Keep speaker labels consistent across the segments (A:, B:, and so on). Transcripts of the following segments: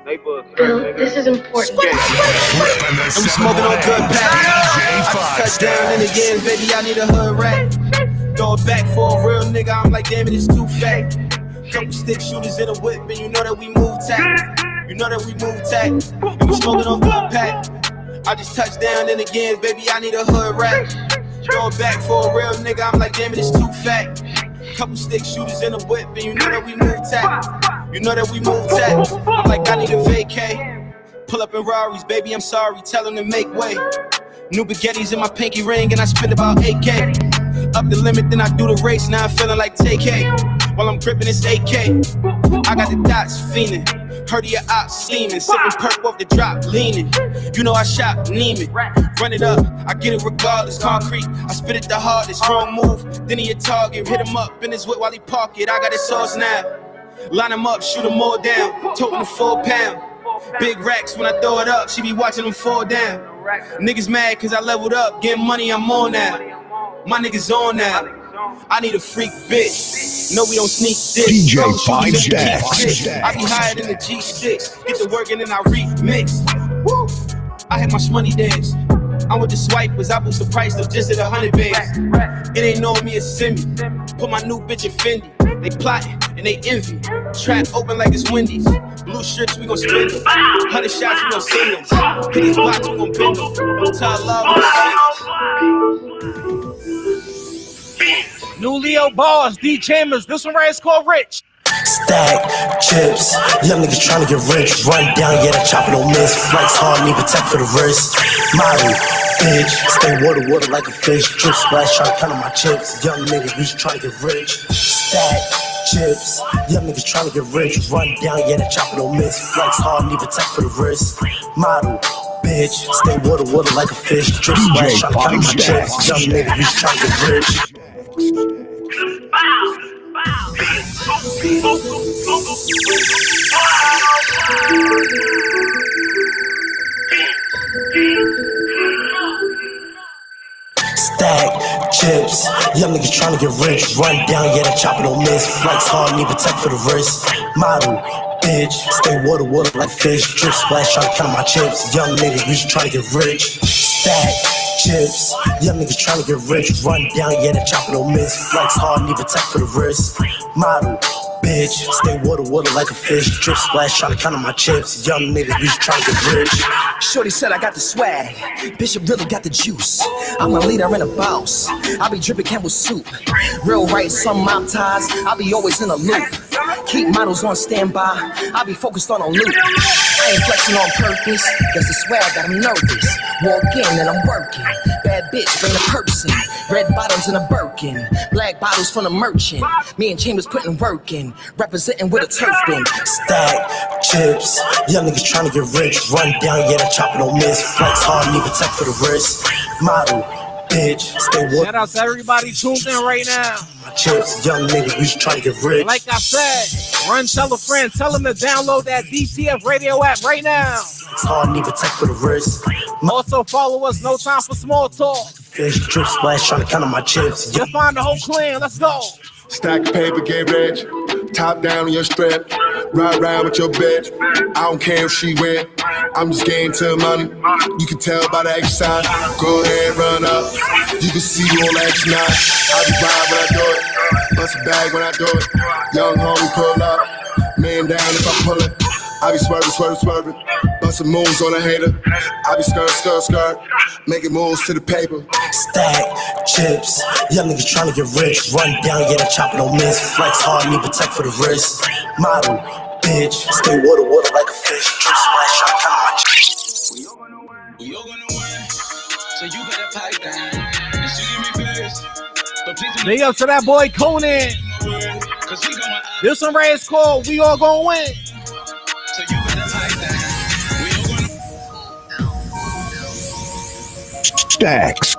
A: Bill, this is important.
B: I'm smoking on good pack. I just touched down and again, baby, I need a hood rat. Throw it back for a real nigga, I'm like, damn it, it's too fat. Couple stick shooters in a whip, and you know that we move tack. You know that we move tack. And we smoking on good pack. I just touched down and again, baby, I need a hood rat. Throw it back for a real nigga, I'm like, damn it, it's too fat. Couple stick shooters in a whip, and you know that we move tack. You know that we move tack. I'm like, I need a vacay. Pull up in Rari's, baby, I'm sorry, tell them to make way. New baguettes in my pinky ring, and I spend about 8K. Up the limit, then I do the race, now I'm feeling like TK. While I'm gripping this AK, I got the dots fiending. Heard of your ops steaming, sipping perk off the drop, leaning. You know I shop Neiman, run it up, I get it regardless. Concrete, I spit it the hardest. Wrong move, then he a target. Hit him up in his whip while he park it. I got his sauce now. Line him up, shoot him all down. Toting a 4 pound. Big racks when I throw it up, she be watching them fall down. Niggas mad cause I leveled up, getting money, I'm on now. My niggas on now. I need a freak bitch. No, we don't sneak this.
C: DJ 5 Stacks.
B: I be higher than the G6. Get to work and then I remix. Woo! I had my shmoney dance. I'm with the swipers. I boost the price up just at 100 bands. It ain't knowing me, it's Simi. Put my new bitch in Fendi. They plotting and they envy. Trap open like it's Wendy's. Blue shirts, we gon' spend them. 100 shots, we gon' send them. Hit these blocks, we gon' bend them. Tell love,
D: New Leo Bars, D Chambers. This one right is called Rich.
E: Stack chips, young niggas tryna get rich. Run down, yeah, the chopper don't miss. Flex hard, need protect for the wrist. Model, bitch, stay water like a fish. Drip splash, tryna count on my chips. Young niggas, we just tryna get rich. Stack chips, young niggas tryna get rich. Run down, yeah, the chopper don't miss. Flex hard, need protect for the wrist. Model, bitch, stay water like a fish. Drip splash, tryna count on my chips. Young niggas, we just tryna get rich. Stack chips, young niggas tryna get rich. Run down, yeah, the chopper don't miss. Flex hard, need protect for the wrist. Model, bitch, stay water like fish. Drip splash, tryna count my chips. Young niggas, we just tryna get rich. Stack chips, young niggas tryna get rich. Run down, yeah, the chopper don't miss. Flex hard, need protect for the wrist. Model, bitch, stay water like a fish. Drip splash, tryna count on my chips. Young niggas, we just tryna get rich. Shorty said I got the swag, Bishop really got the juice. I'm a leader and a boss, I be dripping Campbell soup. Real right, some mouth ties, I be always in a loop. Keep models on standby, I be focused on a loop. I ain't flexing on purpose, guess the swag got them nervous. Walk in and I'm working, bad bitch bring the person. Red bottoms in a Birkin, black bottles from the merchant. Me and Chambers putting work in, representing with a turf bin. Stack chips, young niggas tryna get rich. Run down, yeah, the chopper don't miss. Flex hard, need protect for the wrist. Model, bitch, stay water.
D: Shout out to everybody tuned in right now.
E: My chips, young niggas, we just tryna get rich.
D: Like I said, run, tell a friend, tell them to download that DTF radio app right now.
E: Flex hard, need protect for the wrist.
D: Also follow us, No Time for Small Talk.
E: Fish, drip splash, tryna count on my chips.
D: You'll find the whole clan, let's go.
F: Stack of paper, get rich. Top down on your strip. Ride around with your bitch. I don't care if she went. I'm just getting to the money. You can tell by the exercise. Go ahead, run up. You can see all the action now. I be ride when I do it. Bust a bag when I do it. Young homie pull up. Man down if I pull it. I be swerving. Bustin' moves on a hater. I be skirt. Making moves to the paper.
E: Stack chips, young niggas tryna get rich. Run down, yeah, the chopper don't miss. Flex hard, need protect for the wrist. Model, bitch, stay water like a fish. Drip splash, tryna count on my chips.
G: We all gonna win, so you better pipe down. And she give me first, but please
D: big up to that boy Conan. This one right is called We All Gonna Win.
G: So you better pipe down.
C: Stacks.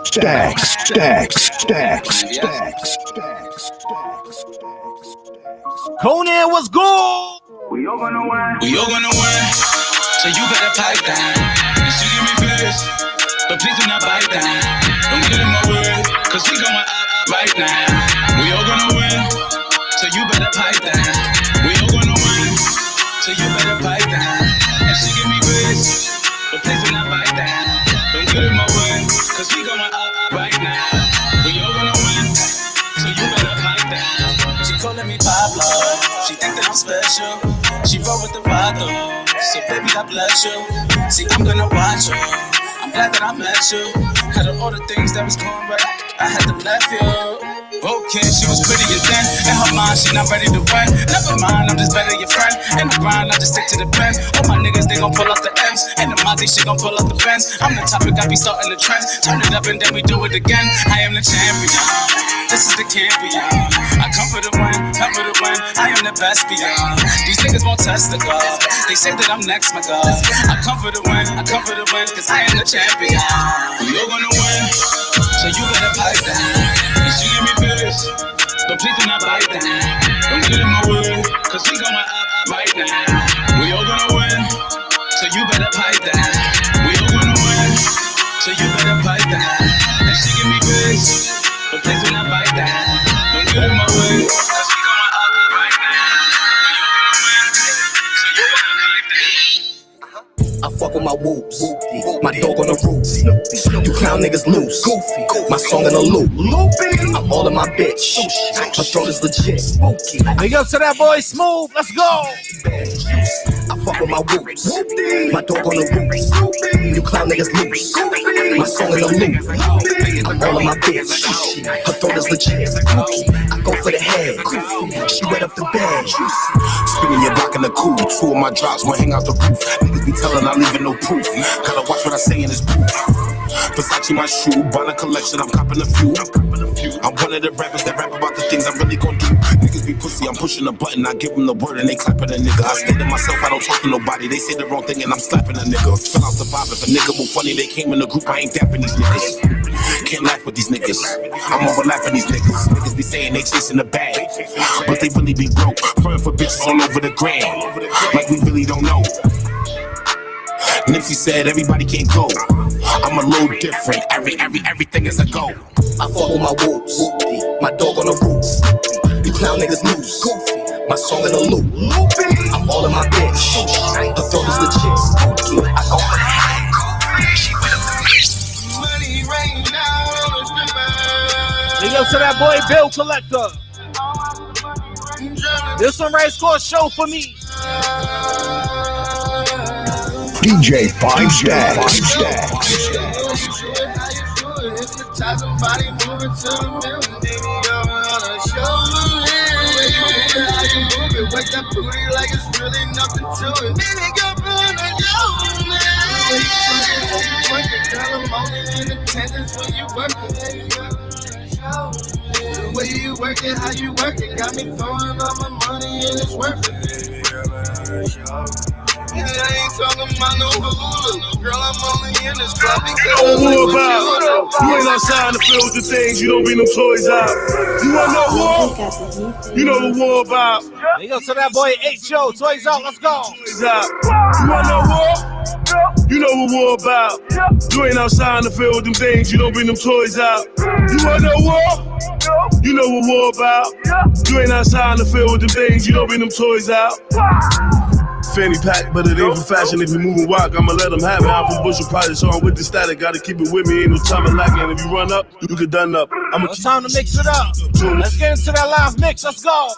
D: Conan was good.
G: We all gonna win, so you better pipe down. And she give me first, but please do not bite down. Don't get in my way, cause we going up right now. We all gonna win, so you better pipe down. We all gonna win, so you better pipe down. she give me wrist, but please do not bite down. Don't get in my way, cause we going up right now. We all gonna win, so you better pipe down. She calling me Pablo, she think that I'm special. She roll with the Rado, so baby I bless you. See, I'm gonna watch you, I'm glad that I met you. Had all the things that was going right, I had to left you. Okay, she was pretty and thin. In her mind, she not ready to win. Never mind, I'm just better your friend. In the grind, I just stick to the pen. All my niggas, they gon' pull out the M's. In the Monty, she gon' pull out the fence. I'm the topic, I be starting the trends. Turn it up and then we do it again. I am the champion. This is the champion. I come for the win, come for the win. I am the best beyond. These niggas won't test the God. They say that I'm next, my God. I come for the win, I come for the win, cause I am the champion. You're gonna win, so you better pipe down. And she give me this, but please do not bite down. Don't get in my way, cause we going up right now. We all gonna win, so you better pipe down. We all gonna win, so you better pipe down. And she give me this, but please do not bite down. Don't get in my way, cause we going up right now. We all gonna win, so you better pipe down.
E: I fuck with my whoops, my dog on the roof. You clown niggas loose, goofy. My song in a loop. I'm all in my bitch. My throat is legit.
D: Big up to that boy Smooth. Let's go.
E: I fuck with my whoops, my dog on the roof. You clown niggas loose. My song in a loop. I'm all in my bitch. Her throat is legit. I go for the head. She wet up the bed.
F: Spinning your block in the cool. Two of my drops won't hang out the roof. Niggas be telling I'm leaving no proof. Gotta watch what I say in this booth. Versace my shoe, Bonner collection, I'm copping a few. I'm one of the rappers that rap about the things I'm really gon' do. Niggas be pussy, I'm pushing a button, I give them the word and they clapping a nigga. I stay to myself, I don't talk to nobody. They say the wrong thing and I'm slapping a nigga. Fell out survive if a nigga was funny, they came in the group, I ain't dapping these niggas. Can't laugh with these niggas, I'm overlapping these niggas. Niggas be saying they chasing the bag, but they really be broke. Praying for bitches all over the gram, like we really don't know. Nipsey said everybody can't go. I'm a little different. Everything is a go.
E: I fuck with my whoops, my dog on the roof. You clown niggas loose, goofy. My song in a loop. I'm all in my bitch. The throat is legit. I go for the high. She went up the bitch.
B: Money rain down on the stripper.
D: Big up to that boy Bill Collector. This one right called Show For Me.
C: DJ 5 Stacks.
B: Hypnotize somebody moving to the middle. Baby, you're on a show. How you move it? Wake that booty like it's really nothing to it. Baby, girl, run a show. Girl, I'm only in attendance when you work it. The way you work it, how you work it, got me throwing all my money and it's worth it. Baby, girl, I ain't talking about no hula. Girl, I'm only in this club because
H: you know what about? You ain't outside in the field with the things, you don't bring them toys out. You want no war? You know what war about?
D: Big up to that boy H.O. Toys Out, let's go.
H: Toys out. You want no war? You know what war about? You ain't outside in the field with them things, you don't bring them toys out. You want no war? You know what war about? You ain't outside in the field with them things, you don't bring them toys out. Fanny pack, but it ain't for fashion. If you move and walk, I'ma let them have it. I'm from Bushel Project, so I'm with the static. Gotta keep it with me, ain't no time to lack it. If you run up, you get done up.
D: It's time to mix it up. Let's get into that live mix, let's go.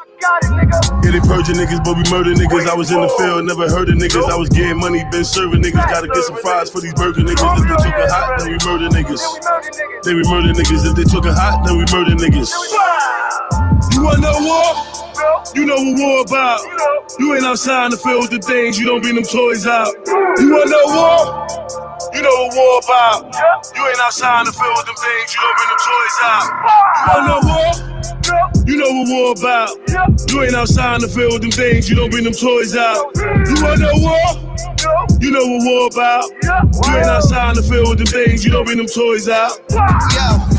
H: Yeah, they purging niggas, but we murder niggas. I was in the field, never heard of niggas. I was getting money, been serving niggas. Gotta get some fries for these burger niggas. If they took it hot, then we murder niggas. Then we murder niggas. If they took it hot, then we murder niggas. You want no war? You know what war about. You ain't outside in the field with the things, you don't bring them toys out. You want no war? You know what war about. You ain't outside in the field with them things, you don't bring them toys out. You want no war? You know what war about. You ain't outside in the field with them things, you don't bring them toys out. You want no war? You know what war about. You ain't outside in the field with them things, you don't bring them toys out.
B: Yo,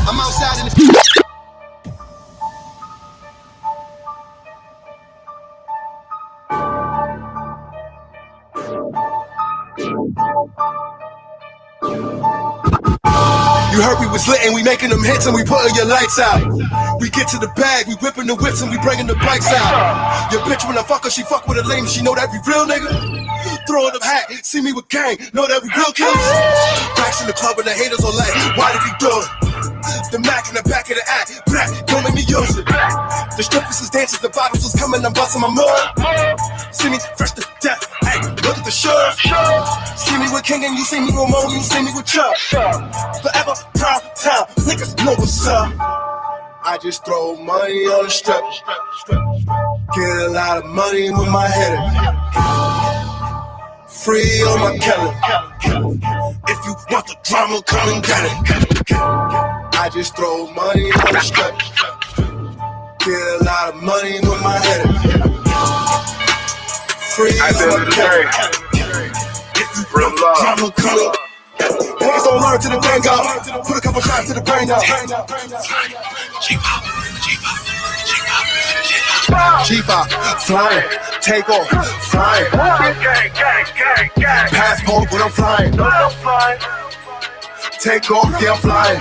B: I'm outside in the
F: You heard we was lit and we making them hits and we putting your lights out. We get to the bag, we whipping the whips and we bringing the bikes out. Your bitch when I fuck her, she fuck with a lame, she know that we real nigga. throwing up hat. See me with gang, know that we real killers. Racks in the club and the haters on like, why did he do it? The Mac in the back of the act, black, don't make me use it. The strippers is dancing, the bottles was coming, I'm busting my mud. See me fresh to death, hey, look at the shirt. See me with King and you see me with Mo, you see me with Chuck. Forever proud town, niggas know what's up. I just throw money on the strip. Get a lot of money with my head. Free on my Kelly. If you want the drama, come and get it. I just throw money on the strip. Get a lot of money with my head. Free on my Kelly. If you want the drama, come and get it. Niggas don't learn to the bang out. Put a couple shots to the brain out. G5, flying, take off, flying. Passport when I'm flying. Take off, yeah, I'm flying.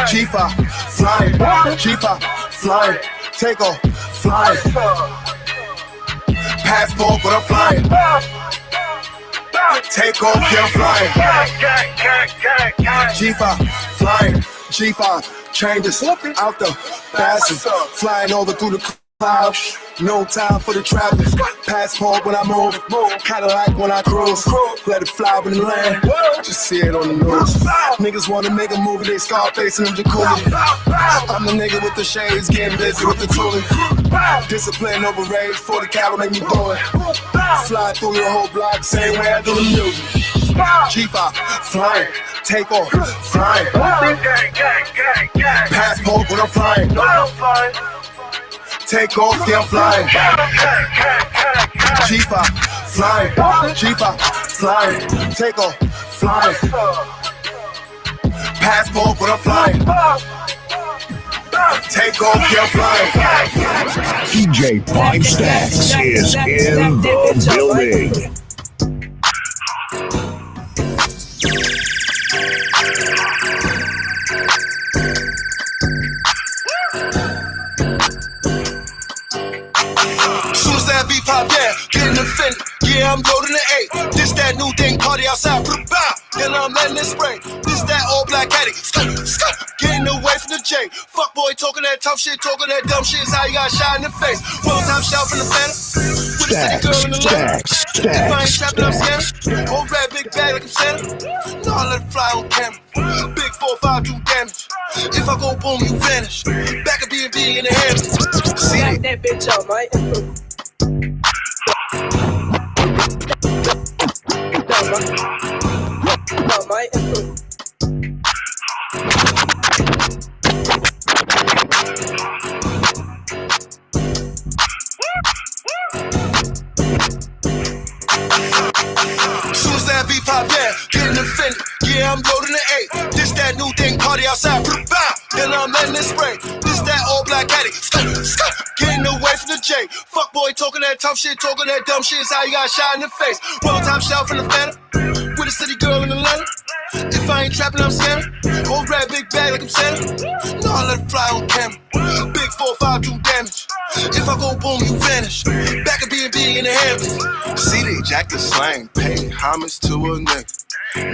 F: G5, flying, G5, flying. Take off, flying. Passport when I'm flying. Take off, yeah, I'm flying. G5, flying, G5, changes out the passing, flying over through the clouds. No time for the traffic. Passport when I move, kinda like when I cruise. Let it fly when it land. Just see it on the news. Niggas wanna make a movie, they Scarface in the jacuzzi. I'm the nigga with the shades, getting busy with the tooling. Discipline over rage, 40 cal make me blow it. Fly through your whole block, same way I do the music. G5, flying, take off, flying. Passport when I'm flying. Take off, yeah, I'm flying. G5, flying. G5, flying. Take off, flying. Passport when I'm flying. Take off, yeah, I'm flying.
C: DJ 5 Stacks is in the building.
F: V5, yeah, getting offended. Yeah, I'm loading the 8. This that new thing, party outside. Then I'm letting it spray. This that all black caddy. Getting away from the J. Fuck boy, talking that tough shit, talking that dumb shit. Is how you got shot in the face. One time shelf in the Phantom. With a city girl in the lane. If I ain't trapped, I'm scared. Old red, big bag like I'm Santa. No, I let it fly on camera. Big 4-5 do damage. If I go boom, you vanish. Back of B&B in the hand. See
A: that bitch out, Mike.
F: Soon as that V5, yeah, getting offended. Yeah, I'm loading the 8. This that new thing, party outside. Then I'm letting it spray. This that all black caddy. Getting away from the J. Fuck boy, talking that tough shit, talking that dumb shit. Is how you got shot in the face. One time shelf in the Phantom. With a city girl in Atlanta. If I ain't trapping, I'm scamming. Old red, big bag like I'm Santa. No, I let it fly on camera. Big 4-5 do damage. If I go boom, you vanish. Back of B&B in the Hamptons. See they jacket slang, paying homage to a nigga.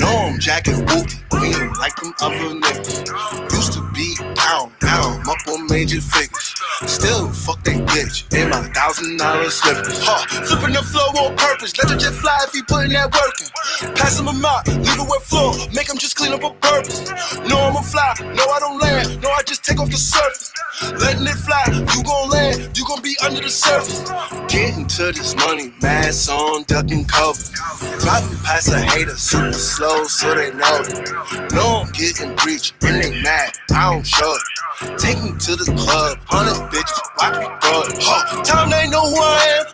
F: No, I'm jacking Wookie, we ain't like them other niggas. Used to be down, now I'm up on major figures. Still, fuck they bitch, in my $1,000 slippers. Flipping the flow on purpose, let the jet fly if he putting that work in. Pass him a mop, leave it wet floor, make him just clean up on purpose. No, I'm a fly, no, I don't land, no, I just take off the surface. Letting it fly, you gon' land, you gon' be under the surface. Getting to this money, mask on, ducking cover. Driving past a hater, super slow, so they know it. No, I'm getting breached, and they mad, I don't show it. Take me to the club, 100 bitches, watch me throw it. Time they know who I am.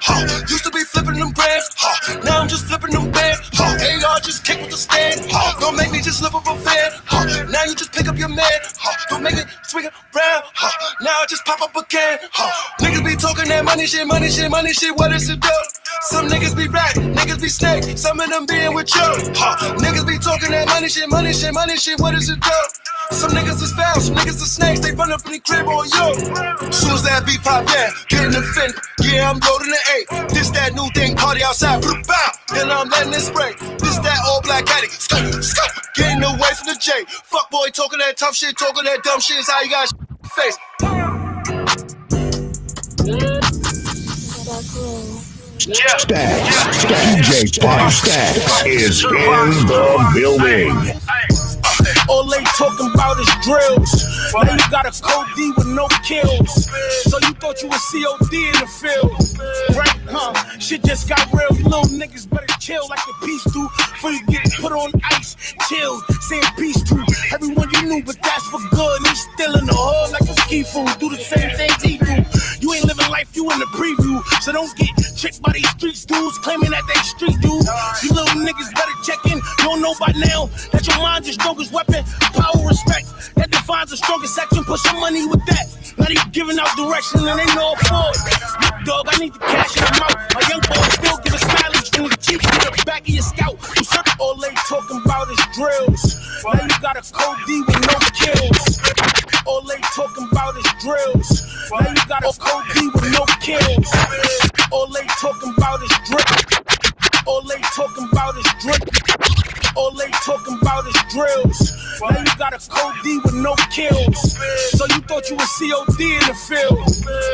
F: Used to be flipping them brands. Now I'm just flipping them bands. AR just kick with the stand. Don't make me just live up a fan. Now you just pick up your man. Don't make it swing around. Now I just pop up again. Niggas be talking that money shit, money shit, money shit. What is it do? Some niggas be rat, niggas be snake. Some of them being with you. Niggas be talking that money shit, money shit, money shit. What is it do?
B: Some niggas is foul, some niggas is snakes, they run up in the crib on you. Soon as that beat pop, yeah, getting offended. Yeah, I'm loading the 8. This that new thing, party outside, bow. Then I'm letting it spray. This that all black addict, getting away from the J. Fuck boy, talking that tough shit, talking that dumb shit is how you got face.
C: Stacks. DJ 5 Stacks is in the building.
E: All they talking about is drills. Now you got a code D with no kills. So you thought you was COD in the field, right? Huh? Shit just got real. You little niggas better chill like the peace do. Before you get put on ice, chill, saying peace to everyone you knew, but that's for good. And he's still in the hood like a ski fool. Do the same things he do. You ain't living life, you in the preview. So don't get tricked by these street dudes claiming that they street dudes. You little niggas better check in. You don't know by now that your mind's your strongest weapon. Power, respect, that defines the strongest section. Put some money with that. Not even giving out direction and they know for it. Look, dog, I need to cash in them out. My young boy still give a smiley from the cheek to the back of your scout. All they talking about is drills. Now you got a code D with no kills. All they talking about is drills. Now you got a code D with no kills. All they talking about is drills. All they talking about is drills. All they talking about is drills. Now you got a code D with no kills. So you thought you was COD in the field,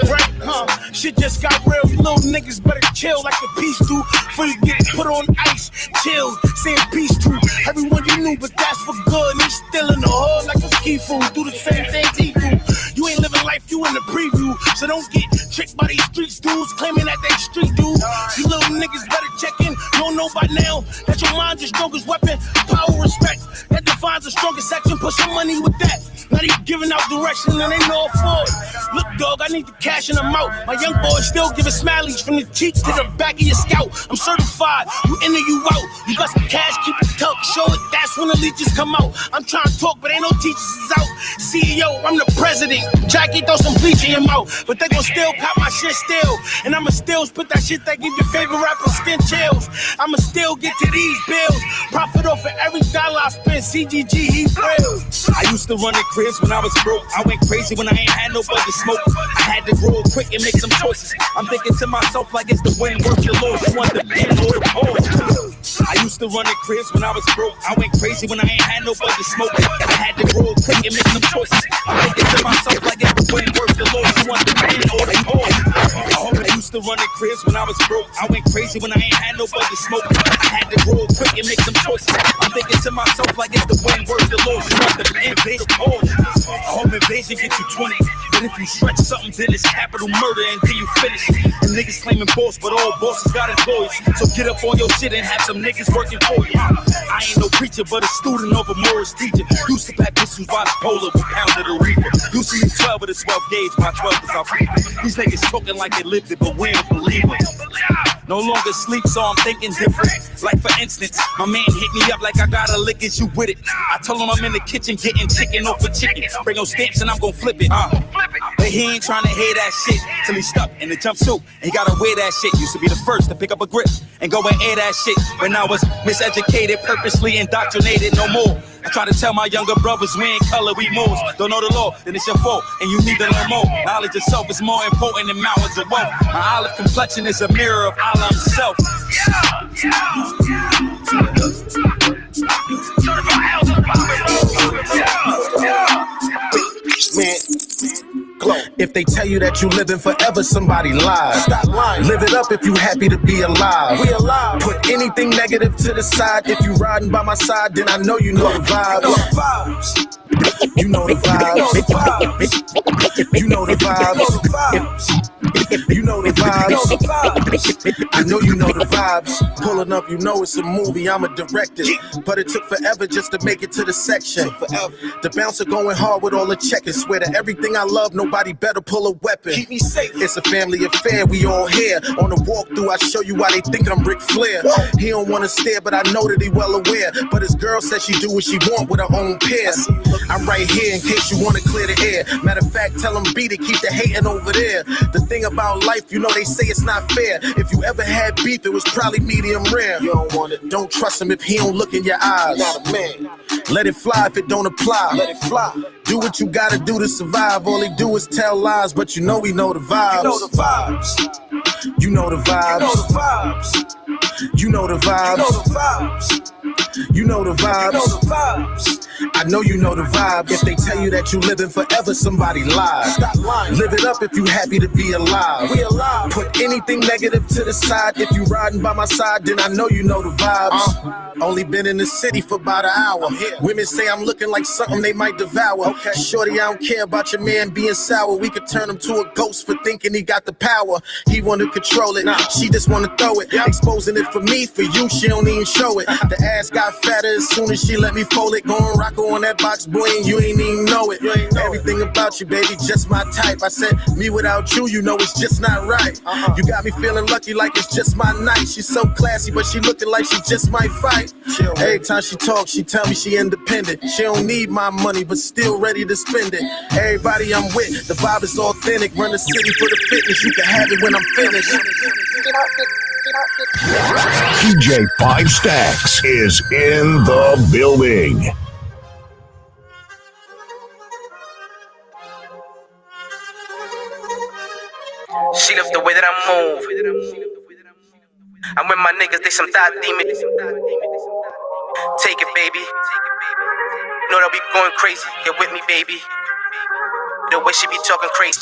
E: right? Huh? Shit just got real. You little niggas better chill like the peace do. Before you get put on ice, chill, saying peace to everyone you knew, but that's for good. And he's still in the hood like a ski fool. Do the same things he do. You ain't living life, you in the preview. So don't get tricked by these street dudes claiming that they street dudes. You little niggas better check in. You don't know by now that your mind's your strongest weapon. Power, respect, that defines the strongest section. Put some money with that. Not even giving out direction and they know for it. Look, dog, I need to cash in them out. My young boy still giving smileys from the cheek to the back of your scalp. I'm certified, you in or you out. You got some cash, keep it tucked, show it. That's when the leeches come out. I'm trying to talk, but ain't no teachers is out. CEO, I'm the president. Jackie, throw some bleach in your mouth, but they gon' still pop my shit still. And I'ma still spit that shit that give your favorite rapper skin chills. I'ma still get to these bills. Profit off of every dollar I spend. CGG, he real.
I: I used to run in cribs when I was broke. I went crazy when I ain't had nobody to smoke. I had to grow quick and make some choices. I'm thinking to myself like it's the win worth your loss. You want the pen or the pause. I used to run in cribs when I was broke. I went crazy when I ain't had nobody to smoke. I had to grow quick and make some choices. I'm thinking to myself like it's the win worth your loss. You want the pen or the pause. I used to run in cribs when I was broke. I went crazy when I ain't had nobody to smoke. I had to grow quick and make some choices. I'm thinking to myself like it's the win worth your loss. You want the pen or the pause. Home invasion get you 20. But if you stretch something, then it's capital murder and then you finish. And niggas claiming boss, but all bosses got employees. So get up on your shit and have some niggas working for you. I ain't no preacher, but a student of a Morris teacher. Used to pack pistols by the polar with pounds of the reaper. Used to use 12 with a 12 gauge, my 12 is out. These niggas talking like they lived it, but we don't believe it. No longer sleep, so I'm thinking different. Like for instance, my man hit me up like I gotta lick it, you with it. I told him I'm in the kitchen getting chicken off a chicken. Bring no stamps and I'm gon' flip it. But he ain't trying to hear that shit till he stuck in the jumpsuit. And he gotta wear that shit. Used to be the first to pick up a grip and go and air that shit. When I was miseducated, purposely indoctrinated, no more. I try to tell my younger brothers we ain't color, we moves. Don't know the law, then it's your fault, and you need to learn more. Knowledge of self is more important than mountains of wealth. My olive complexion is a mirror of Allah himself.
E: Man, if they tell you that you living forever, somebody lies. Stop lying. Live it up if you happy to be alive. We alive. Put anything negative to the side. If you riding by my side, then I know you know the vibes. You know the vibes. You know the vibes. You know the vibes. I know you know the vibes. Pulling up, you know it's a movie. I'm a director, but it took forever just to make it to the section. The bouncer going hard with all the checkers. Swear to everything I love, nobody better pull a weapon. Keep me safe. It's a family affair. We all here on the walkthrough. I show you why they think I'm Ric Flair. He don't wanna stare, but I know that he well aware. But his girl says she do what she want with her own pair. I'm right here in case you wanna clear the air. Matter of fact, tell him beat it, keep the hating over there. The thing about life, you know they say it's not fair. If you ever had beef, it was probably medium rare. You don't want it. Don't trust him if he don't look in your eyes. Not a man.
B: Let it fly if it don't apply. Let it fly. Do what you gotta do to survive. All they do is tell lies, but you know we know the vibes. You know the vibes. You know the vibes. You know the vibes. You know the vibes. I know you know the vibe. If they tell you that you living forever, somebody lies. Live it up if you happy to be alive. Put anything negative to the side. If you riding by my side, then I know you know the vibes. Only been in the city for about an hour. Women say I'm looking like something they might devour. Shorty, I don't care about your man being sour. We could turn him to a ghost for thinking he got the power. He wanna control it, she just wanna throw it. Exposing it for me, for you, she don't even show it. The ass got fatter as soon as she let me fold it. Going rocker on that box, boy, and you ain't even know it. Everything about you, baby, just my type. I said, me without you, you know it's just not right. You got me feeling lucky like it's just my night. She's so classy, but she looking like she just might fight. Every time she talks, she tell me she independent. She don't need my money, but still ready to spend it. Everybody I'm with, the vibe is authentic. Run the city for the fitness, you can have it when I'm finished.
C: DJ 5 Stacks is in the building.
J: She love the way that I move. I'm with my niggas, they some thought demons. Take it, baby. Know that we going crazy. Get with me, baby. The way she be talking crazy.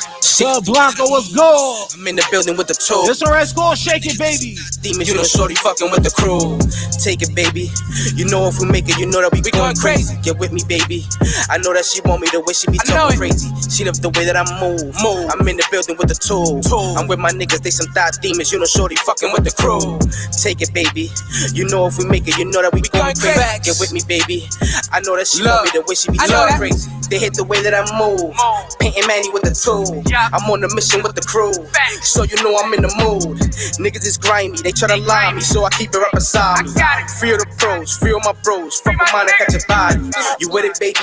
D: Blanco, what's good?
J: I'm in the building with the tool.
D: This alright, score, shake it, baby.
J: Demons, you know, shorty fucking with the crew. Take it, baby. You know if we make it, you know that we going crazy. Get with me, baby. I know that she want me the way she be talking crazy. She love the way that I move. I'm in the building with the tool. I'm with my niggas, they some thought demons. You know, shorty fucking with the crew. Take it, baby. You know if we make it, you know that we going crazy. Get with me, baby. I know that she want me the way she be talking crazy. They hate the way that I move. Painting Manny with the tool. I'm on a mission with the crew. So you know I'm in the mood. Niggas is grimy, they try to lie me, so I keep it right beside me. Free of the pros, free of my bros. Fuck with mine and catch a body. You with it, baby?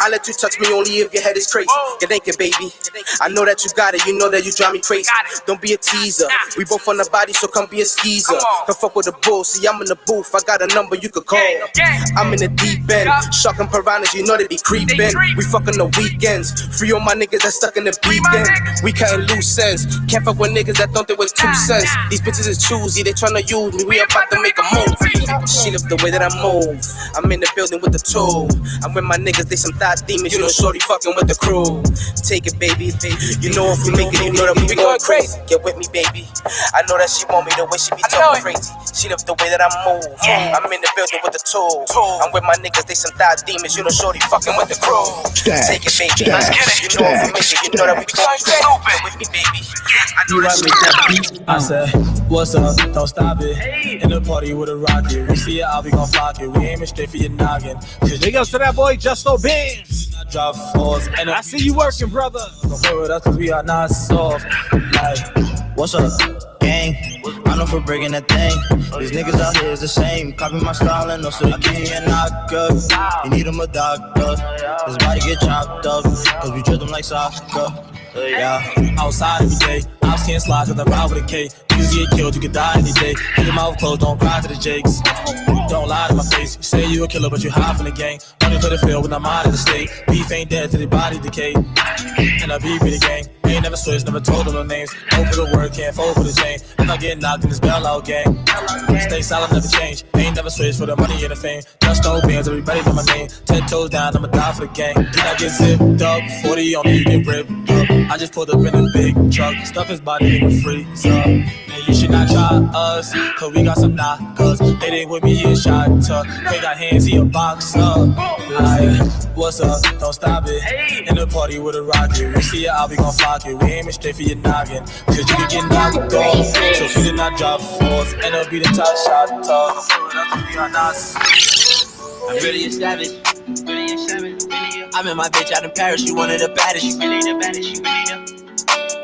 J: I let you touch me only if your head is crazy. Get naked, baby. I know that you got it, you know that you drive me crazy. Don't be a teaser. We both on the body, so come be a skeezer. Come fuck with the bull, see I'm in the booth. I got a number you could call. I'm in the deep end. Sharking piranhas, you know they be creeping. We fucking the weekends. Free all my niggas that stuck in the beacon. We cutting loose ends. Can't fuck with niggas that don't think with 2 cents. These bitches is choosy, they tryna use me. We about to make a move. She love the way that I move. I'm in the building with the tool. I'm with my niggas, they some thought demons. You know, shorty fucking with the crew. Take it, baby. You know if we make it, you know that we going crazy. Get with me, baby. I know that she want me the way she be talking crazy. She love the way that I move. I'm in the building with the tool. I'm with my niggas, they some thought demons. You know, shorty fucking with the crew. Take it, baby. You know if we make it, you know that we going crazy. Get with me, baby. I know that she that beat.
K: I said, what's up? Don't stop it. In the party with a rocket. We see it, I'll be gon' flock it. We aiming straight for your noggin.
D: Big ups to that boy, Justo Benz.
K: Drop fours. And
D: I see you working, brother.
K: Don't play with us cause we are not soft. Like, what's up, gang? I know for breaking that thing. These niggas out here is the same. Copy my style and also they give me a knock up. You need him a doctor. His body get chopped up. Cause we treat them like soccer. Yeah, outside every day. House can't slide cause I ride with a K. You get killed, you could die any day. Keep your mouth closed, don't cry to the jakes. Don't lie to my face. You say you a killer, but you hide from the gang. Only put it feel when I'm out of the state. Beef ain't dead till the body decay. And I beat me the gang. Ain't never switched, never told them no names. Hope for the word, can't fold for the chain. If I get knocked in this bell out gang. Stay solid, never change. Ain't never switched for the money and the fame. Just no bands, everybody know my name. 10 toes down, I'ma die for the gang. Did I get zipped up? 40 on me, you get ripped up. I just pulled up in a big truck. Stuff his body in a freeze up. Man, you should not try us, cause we got some knockers. They ain't with me, he a shot tuck. They got hands, he a boxer. What's up? Don't stop it. In the party with a rocket. We see it, I'll be gon' flock it. We aiming straight for your noggin. Cause you can get knocked off. So you did not drop force. And it'll be the top shot tough.
J: I'm really a savage. I'm in my bitch out in Paris. You one of the baddest. You really the baddest. You really the.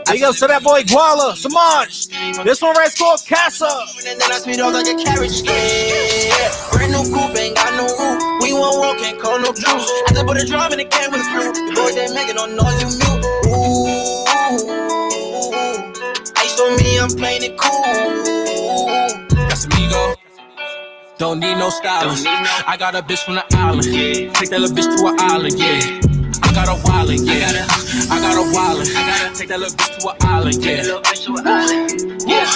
D: Big ups to that boy Guala, Samaj. This one right called Casa.
J: And then I speed off like a carriage. Yeah. Brand new coupe, ain't got no roof. We won't walk, can't call no juice. I just put a drum in the can with a screw. The boys ain't making no noise, you mute. Ooh. Ice on me, I'm playing it cool.
I: That's amigo.
J: Don't need no stylist. I got a bitch from the island. Take that little bitch to an island, yeah. I got a wallet, yeah. I got a wallet. Take that little bitch to an island, yeah. Yeah.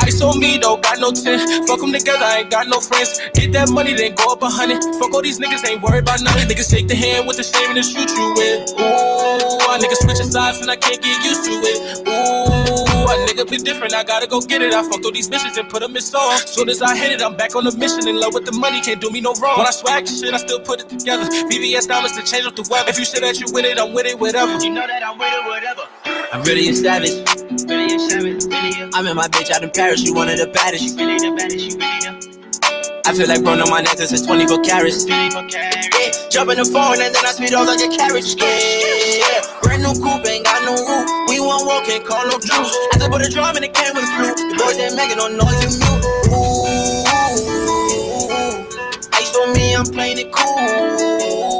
J: Ice on me though, got no 10. Fuck them together, I ain't got no friends. Get that money, then go up 100. Fuck all these niggas, ain't worried about nothing. Niggas shake the hand with the shame and then shoot you with. Ooh, a nigga switching sides and I can't get used to it. Ooh, a nigga be different, I gotta go get it. I fucked all these bitches and put them in song. Soon as I hit it, I'm back on the mission. In love with the money, can't do me no wrong. When I swag the shit, I still put it together. VVS diamonds to change up the weather. If you say that you with it, I'm with it, whatever. You know that I'm with it, whatever. I'm really a savage. Really a savage. I'm in my bitch out in Paris. You one of the baddest. You really the baddest. You really the. I feel like bro on my necklace is 24 carats. 24 carats. Yeah, jump in the phone and then I speed off like a carriage. Yeah, brand new coupe, ain't got no roof. We won't walk, can't call no juice. I just put a drum and the canvas blue. The boys ain't making no noise in mute. Ooh, ice on me, I'm playing it cool.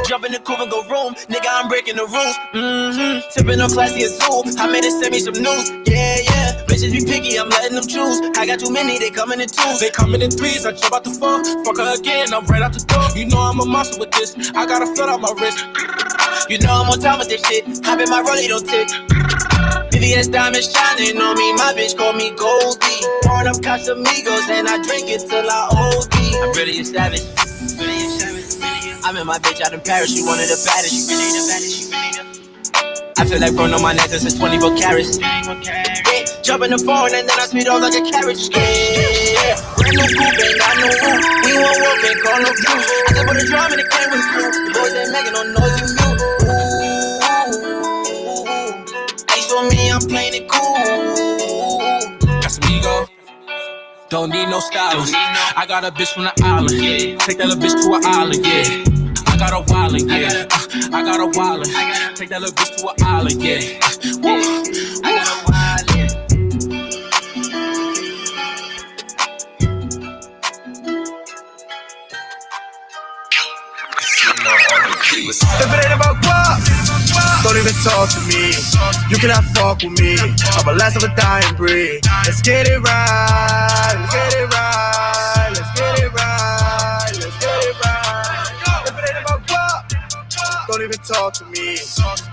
J: Jump in the coupe and go room. Nigga, I'm breaking the rules. Tipping on classy Azul. I made it send me some news. Yeah. Bitches be picky, I'm letting them choose. I got too many, they coming in twos. They coming in threes, I jump out the phone. Fuck her again, I'm right out the door. You know I'm a monster with this. I got a flood on my wrist. You know I'm on time with this shit. Hop in my rollie, don't tick. VVS diamonds shining on me. My bitch call me Goldie. Pouring up Casamigos and I drink it till I OD. I'm really a savage. Really a savage. I'm in my bitch out in Paris, she one of the baddest. She really the baddest, she really the. I feel like bro on my necklace is 24 carats. Yeah, jump in the phone and then I speed off like a carriage. Yeah, brand new coupe, ain't got no roof. We won't walk, ain't call no juice. I just put a drum and the canvas blue. The boys ain't making no noise, you knew. Ooh, ice on me, I'm playing it cool. Casamigo. Don't need no stylist. I got a bitch from the island. Take that little bitch to an island, yeah. I got a wallet, yeah. I got a wallet. Take that little bitch to an island, yeah. I got a wallet.
B: If it ain't about guap, don't even talk to me. You cannot fuck with me. I'm a last of a dying breed. Let's get it right. Let's get it right. Let's get it right. Let's get it right. If it ain't about guap, don't even talk to me.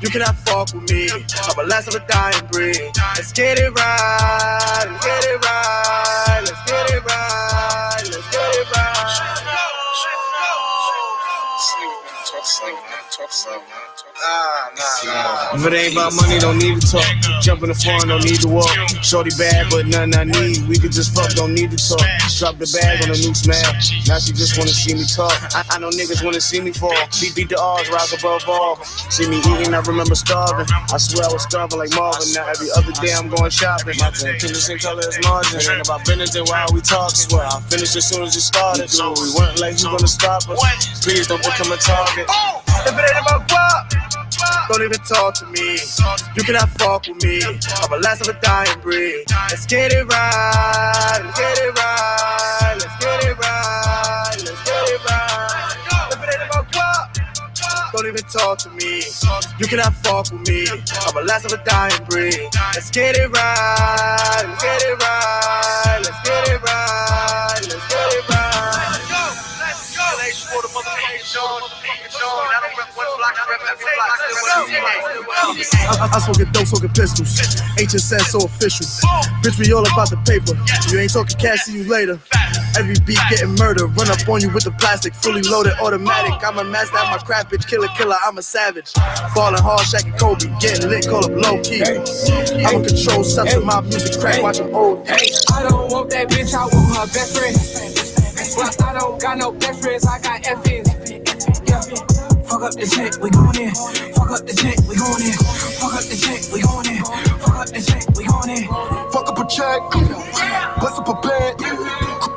B: You cannot fuck with me. I'm a last of a dying breed. Let's get it right. Let's get it right. Let's get it right. Let's get it right. If it ain't about money, don't need to talk. Jump in the phone, don't need to walk. Shorty bad, but nothing I need. We could just fuck, don't need to talk. Drop the bag on a new smash. Now she just wanna see me talk. I know niggas wanna see me fall. Beat the odds, rise above all. See me eating, I remember starving. I swear I was starving like Marvin. Now every other day I'm going shopping. My tan pin the same color as margin. Ain't about business, then why we talking? Swear I finished as soon as it started. Dude, we weren't like you gonna stop us. Please don't become a target. If it ain't about guap, don't even talk to me. You cannot fuck with me. I'm a last of a dying breed. Let's get it right. Let's get it right. Let's get it right. Let's get it right. If it ain't about guap, don't even talk to me. You cannot fuck with me. I'm a last of a dying breed. Let's get it right. Let's get it right. Let's get it right. Let's get it right. I smoking dope, smoking pistols. HSS so official. Bitch, we all about the paper. You ain't talking cash, see you later. Every beat getting murdered. Run up on you with the plastic, fully loaded, automatic. I'm a master at my craft, bitch. Killer, I'm a savage. Ballin' hard, Shaq and Kobe. Getting lit, call up low key. I'm a control subs with my music crack, watch them old.
L: I don't want that bitch, I want her best friend. But I don't got no best friends, I got FNs. Yeah. Fuck up the check, we gon' in. Fuck up the check, we gon' in. Fuck up the check, we gon' in. Fuck up the check, we gon' in.
F: Fuck up a check, bust up a bed.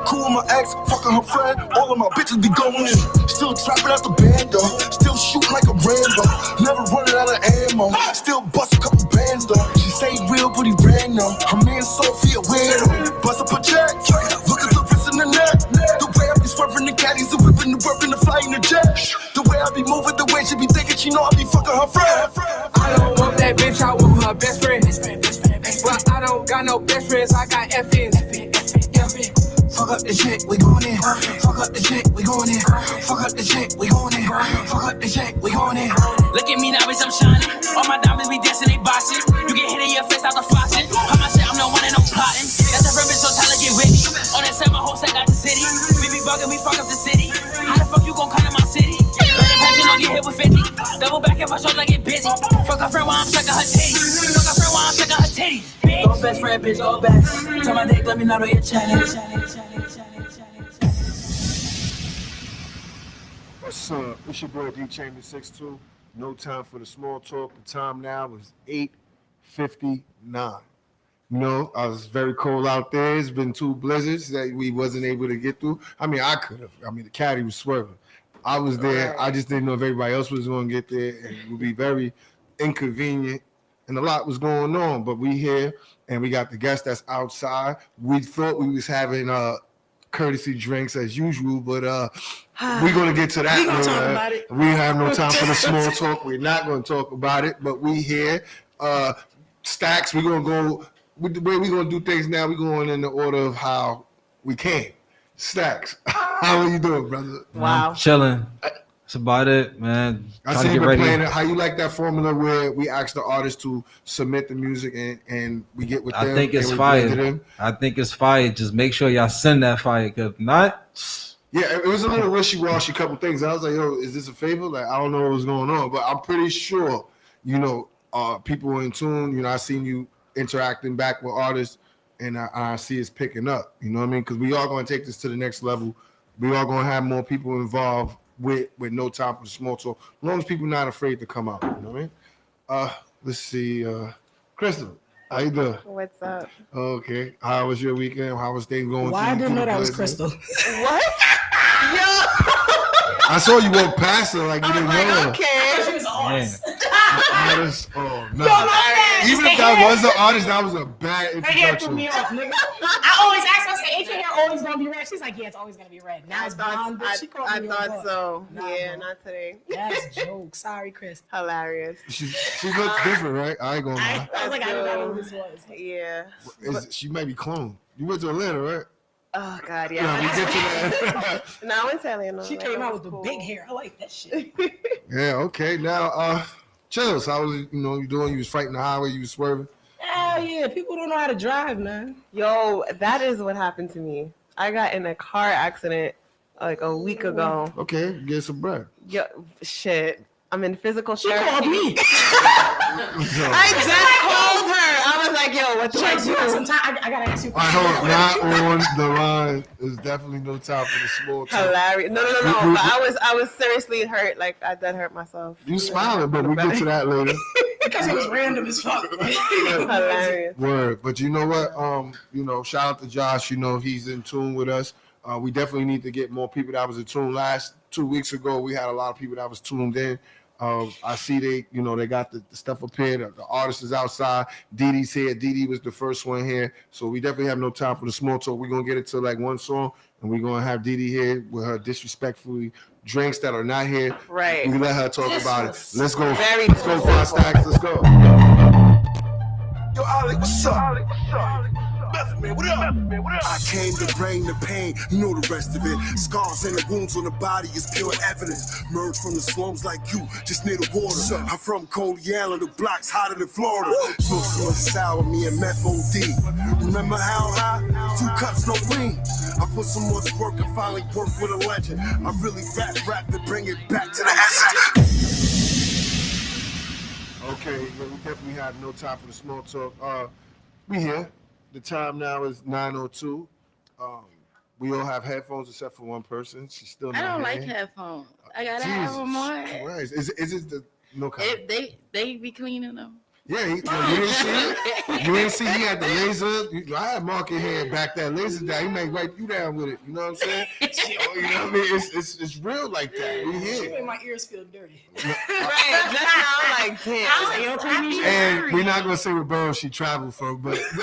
F: Cool with my ex, fucking her friend. All of my bitches be going in. Still trapping out the band though. Still shooting like a Rambo. Never running out of ammo. Still bust a couple bands though. She say real, but he ran though. Her man Sophia weirdo. Bust up a check, look at the wrist in the neck. The way I be swerving the caddies, the whipping, the burping, the flying the jet. The way I be moving, the way she be thinking she know I be fucking her friend.
L: I don't want that bitch, I want her best friend. Well, I don't got no best friends, I got FNs. Yeah. Fuck up the check, we going in. Fuck up the check, we going in. Fuck up the check, we going in. Fuck up the check, we going in.
G: Look at me now, bitch, I'm shining. All my diamonds be dancing, they boxing. You get hit in your face out the faucet. How my shit, I'm no one and no plotting. That's a friend, bitch, so tell her get with me. On that side, my whole side got the city. We be bugging, we fuck up the city. How the fuck you gon' come to my city? Better passion, don't get hit with 50. Double back if I show I get busy. Fuck a friend while I'm checking her titty. Fuck a friend while I'm checking her titty.
L: Go best friend, bitch, go best. Tell my dick, let me know your challenge.
M: What's up? It's your boy D Chamber 62. No time for the small talk. The time now is 8:59. You know, I was very cold out there. It's been 2 blizzards that we wasn't able to get through. I mean, I could have. I mean, the caddy was swerving. I was there. I just didn't know if everybody else was going to get there, and it would be very inconvenient. And a lot was going on, but we here, and we got the guest that's outside. We thought we was having courtesy drinks as usual, but we're going to get to that.
N: We gonna talk about it.
M: We have no time for the small talk. We're not going to talk about it, but we here. Stacks, we're going to go, the way we're going to do things now, we're going in the order of how we came. Stacks, how are you doing, brother?
D: I'm chilling. That's about it, man.
M: I
D: Trying
M: see
D: to
M: you
D: get
M: been
D: ready.
M: playing it. How you like that formula where we ask the artists to submit the music and we get with them?
D: I think it's
M: and we blend it
D: fire.
M: in?
D: I think it's fire. Just make sure y'all send that fire, cause if not,
M: Yeah, it was a little wishy-washy couple things. I was like, yo, is this a favor? Like, I don't know what was going on, but I'm pretty sure, you know, people were in tune. You know, I seen you interacting back with artists, and I see it's picking up. You know what I mean? Because we are going to take this to the next level. We are going to have more people involved with no time for the small talk. As long as people not afraid to come out. You know what I mean? Let's see. Crystal, how you doing?
O: What's up?
M: Okay. How was your weekend? How was things going?
N: Why I didn't know that was Crystal.
O: What?
M: I saw you walk past her like you didn't know her.
O: Okay.
N: She was
M: Artist. Oh no!
N: Yo, my bad.
M: Even if that was an artist, that was a bad
N: Her hair threw
M: introduction.
N: me off, nigga. I always ask her, I say, ain't your hair always gonna be red? She's like, yeah, it's always gonna be red. Now it's blonde, but she called me
O: I
N: a
O: thought
N: boy.
O: so.
N: Nah,
O: Yeah,
N: bro.
O: not today.
N: That's a joke. Sorry, Chris.
O: Hilarious.
M: She looks different, right? I ain't gonna lie.
N: I was like, I don't know who this was.
O: Yeah.
M: She might be cloned. You went to Atlanta, right?
O: Oh God,
M: Yeah,
O: yeah.
M: we get to that.
O: No, I went to Atlanta.
N: She came out with the big hair. I like that shit.
M: Yeah, okay. Now, Chills, how was you doing? You was fighting the highway, you was swerving.
N: Hell yeah, people don't know how to drive, man.
O: Yo, that is what happened to me. I got in a car accident like a week ago.
M: Okay, get some bread.
O: Yo, shit. I'm in physical
N: She
O: therapy.
N: called me.
O: I just called her. I was like, yo, what do I
N: Chase, you got some
O: do?
N: time? I gotta ask you a
M: All right,
N: question.
M: hold on. Not on the line. There's definitely no time for the small talk.
O: Hilarious. No. But I was seriously hurt. Like I did hurt myself.
M: You smiling, but we get to that later.
N: Because it was random as fuck.
O: Hilarious.
M: Word. But you know what? Shout out to Josh. He's in tune with us. We definitely need to get more people that was in tune. Last 2 weeks ago, we had a lot of people that was tuned in. I see they got the stuff up here. The artist is outside. Didi's here. Didi was the first one here. So we definitely have no time for the small talk. We're going to get it to like one song, and we're going to have Didi here with her disrespectfully drinks that are not here.
O: Right.
M: We can let her talk about it. Let's go.
O: Very
M: Let's go, 5 stacks. Let's go.
F: Yo, Ollie, what's up? Man, what up? I came to bring the pain, you know the rest of it. Scars and the wounds on the body is pure evidence. Merged from the slums like you, just near the water. I'm from Cody Island, the block's hotter than Florida. So much sour, me and meth OD. Remember how high? 2 cups, no lean. I put some more work and finally work with a legend. I really rap to bring it back to the essence.
M: Okay, yeah, we definitely have no time for the small talk. We here. The time now is 9:02. We all have headphones except for one person. She's still not
A: I don't
M: here.
A: like headphones. I gotta have them on.
M: Christ. Is it the no comment?
A: They be cleaning them.
M: Yeah, you didn't see it? You didn't see he had the laser. I had Mark in here and back that laser down. He may wipe you down with it. You know what I'm saying? You know what I mean? It's real like that. We
N: She
M: here.
N: made my ears feel dirty.
O: Right. Just now, I'm like, damn.
M: And we're not gonna say what borough she traveled from, but he's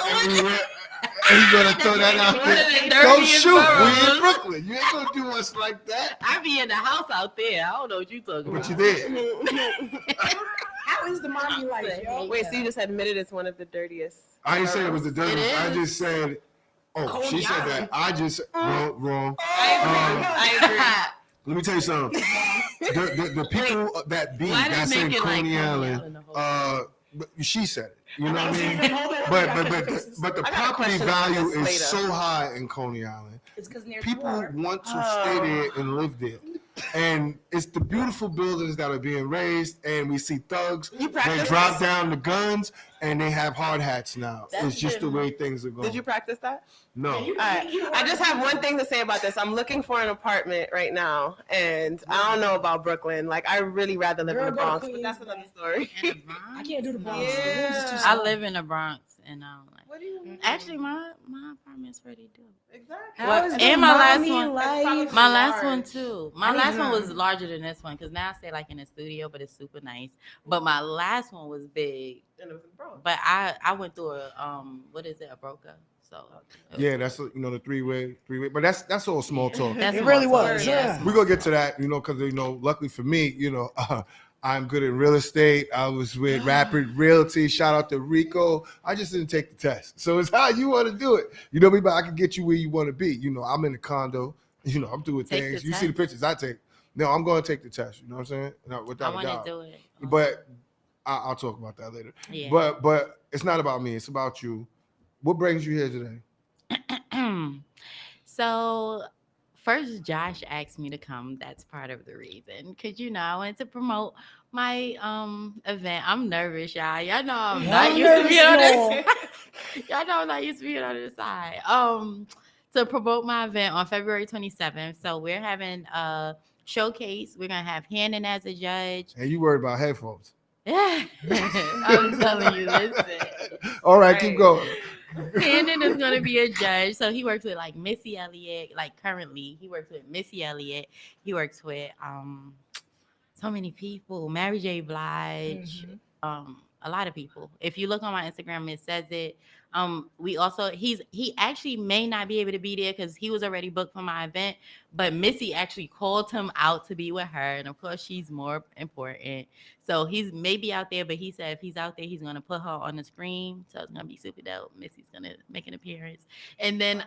M: gonna throw that out there. Don't shoot. We in Brooklyn. You ain't gonna do us like that.
A: I be in the house out there. I don't know what you talking
M: But
A: about.
M: you did.
N: How is the mommy life, yo?
O: Wait, so you just admitted it's one of the dirtiest.
M: I didn't say it was the dirtiest. I just said Oh, she said that. I just wrong.
A: I agree.
M: Let me tell you something. The people that be
A: Why
M: that's
A: they
M: in
A: make it like
M: Coney
A: Coney
M: Island,
A: Island
M: she said it. You know what I mean? But the property value is so high in Coney Island.
N: It's because
M: People want to stay there and live there. And it's the beautiful buildings that are being raised, and we see thugs. They drop down the guns, and they have hard hats now. It's just the way things are going.
O: Did you practice that?
M: No.
O: All right. I just have one thing to say about this. I'm looking for an apartment right now, and I don't know about Brooklyn. Like, I really rather live in the Bronx, but that's another story.
N: I can't do the Bronx.
O: Yeah.
A: I live in the Bronx, and
O: What do you mean?
A: actually my apartment's pretty dope.
O: Exactly.
A: And my last one,
N: life?
A: my last one too. My last one was larger than this one because now I stay like in a studio, but it's super nice. But my last one was big.
O: And it was in the Bronx.
A: But I went through a what is it, a broker? So
M: Yeah, that's the three-way. But that's all small talk.
A: That's
N: It
A: small
N: really
A: talk.
N: was.
A: Yeah.
M: We're gonna get to that, because luckily for me, I'm good in real estate. I was with Rapid Realty. Shout out to Rico. I just didn't take the test. So it's how you want to do it. You know me, but I can get you where you want to be. I'm in the condo. I'm doing
A: Take
M: things.
A: the
M: You see the
A: test.
M: pictures I take. No, I'm going to take the test. You know what I'm saying? No,
A: I
M: without a
A: want to
M: doubt.
A: do it.
M: But I'll talk about that later.
A: Yeah.
M: But it's not about me. It's about you. What brings you here today?
A: So first, Josh asked me to come. That's part of the reason. Because, I wanted to promote my event. I'm nervous, y'all. Y'all know I'm not used to being on this. Y'all know I'm not used to being on this side. To promote my event on February 27th. So we're having a showcase. We're going to have Hannon as a judge.
M: And you worried about headphones.
A: I'm telling you, listen.
M: All right, keep going.
A: Hannon is going to be a judge. So he works with like Missy Elliott. Like currently, he works with Missy Elliott. He works with so many people. Mary J. Blige. A lot of people. If you look on my Instagram, it says it. We also he actually may not be able to be there because he was already booked for my event, but Missy actually called him out to be with her, and of course she's more important. So he's maybe out there, but he said if he's out there, he's gonna put her on the screen. So it's gonna be super dope. Missy's gonna make an appearance, and then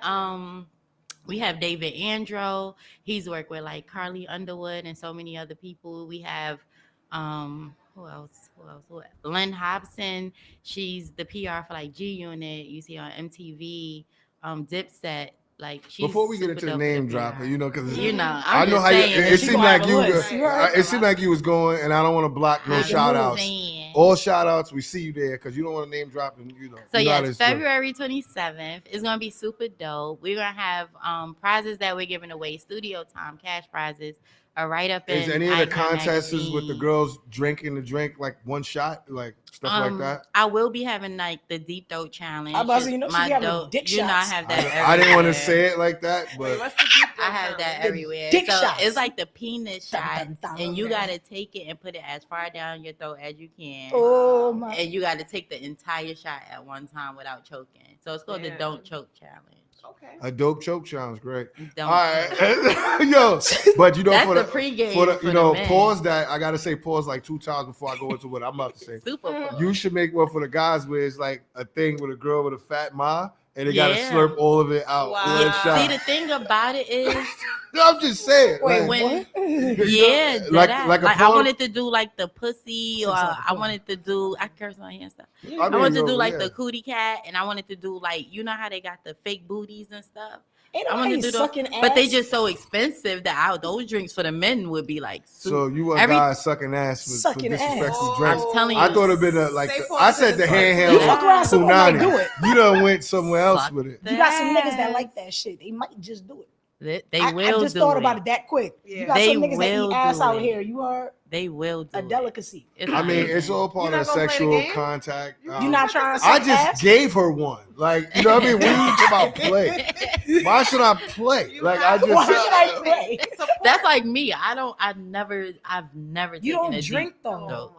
A: we have David Andro. He's worked with like Carly Underwood and so many other people. We have who else? Lynn Hobson. She's the PR for like G Unit. You see on MTV. Dipset. Like she's
M: Before we get into the
A: dope
M: name
A: with
M: dropping, because
A: I'm
M: I know
A: just
M: how
A: saying,
M: it
A: she
M: seemed
A: gonna
M: like
A: have
M: you.
A: a list.
M: It seemed like you was going, and I don't want to block no
A: I'm
M: shout outs.
A: saying.
M: All shout outs, we see you there because you don't want to name drop, and
A: So
M: you know how
A: yes,
M: this goes.
A: February 27th is gonna be super dope. We're gonna have prizes that we're giving away, studio time, cash prizes. Are right up in.
M: Is any of the
A: Icon
M: contests with the
A: Magazine.
M: girls drinking the drink like one shot, like stuff like that?
A: I will be having like the deep throat challenge.
N: I'm about to say, she
A: My
N: having
A: dope-
N: dick
A: you know I
N: shots.
A: have that.
M: I didn't want to
A: everywhere.
M: say it like that, but
A: I have that
N: The
A: everywhere.
N: dick
A: So
N: shots.
A: it's like the penis shot,
N: dun, dun,
A: and you
N: man.
A: gotta take it and put it as far down your throat as you can.
N: Oh my.
A: And you gotta take the entire shot at one time without choking. So it's called the Don't Choke Challenge.
O: Okay.
M: a dope choke sounds great.
A: Don't
M: All right, yo, but
A: That's
M: for
A: the
M: the
A: pregame
M: for the
A: for the men.
M: pause that I gotta say pause like 2 times before I go into what I'm about to say.
A: Super fun.
M: You should make one for the guys where it's like a thing with a girl with a fat ma and they gotta
A: Yeah.
M: slurp all of it out. One shot.
A: See, the thing about it is,
M: No, I'm just saying.
N: Wait,
M: like,
N: what?
A: yeah,
M: Like-
A: that-
M: like a
A: I
M: porn-
A: wanted to do like the pussy, or
N: Sometimes
A: I wanted to do I curse on here and stuff.
M: I
A: I
M: mean,
A: wanted to
M: yo,
A: do like
M: yeah.
A: the cootie cat, and I wanted to do like how they got the fake booties and stuff.
N: Ain't
A: I wanted
N: nobody
A: to do those,
N: sucking
A: but they
N: ass.
A: just so expensive that those drinks for the men would be like.
M: So you want
A: Every-
M: guys sucking ass for
N: Sucking ass.
M: disrespectful
N: Oh.
M: drinks?
A: I'm telling
M: I
A: you.
M: thought it'd been like
O: Stay
M: I said the handheld
N: You fuck around, someone might
M: punani.
N: do it.
M: You done went somewhere else
A: Fuck
M: with it.
N: You got some niggas that like that shit. They might just do it.
A: They
N: I
A: will
N: just
A: do
N: thought
A: it.
N: about it that quick. You got
A: They
N: some niggas that
A: will
N: eat ass
A: do
N: out
A: it.
N: here. You are
A: They will do
N: a
A: it.
N: delicacy.
A: It's
M: I mean,
A: amazing.
M: it's all part
O: You
M: of
O: not gonna play the
M: sexual
O: game?
M: contact.
N: You not trying to
M: I
N: suck
M: just
N: ass?
M: gave her one. Like, you know what I mean? When you talk about play, why should I play? Like, I just
N: Why should I play?
A: That's like me. I've never
N: You
A: taken
N: don't
A: a
N: drink
A: deep
N: though.
A: dope.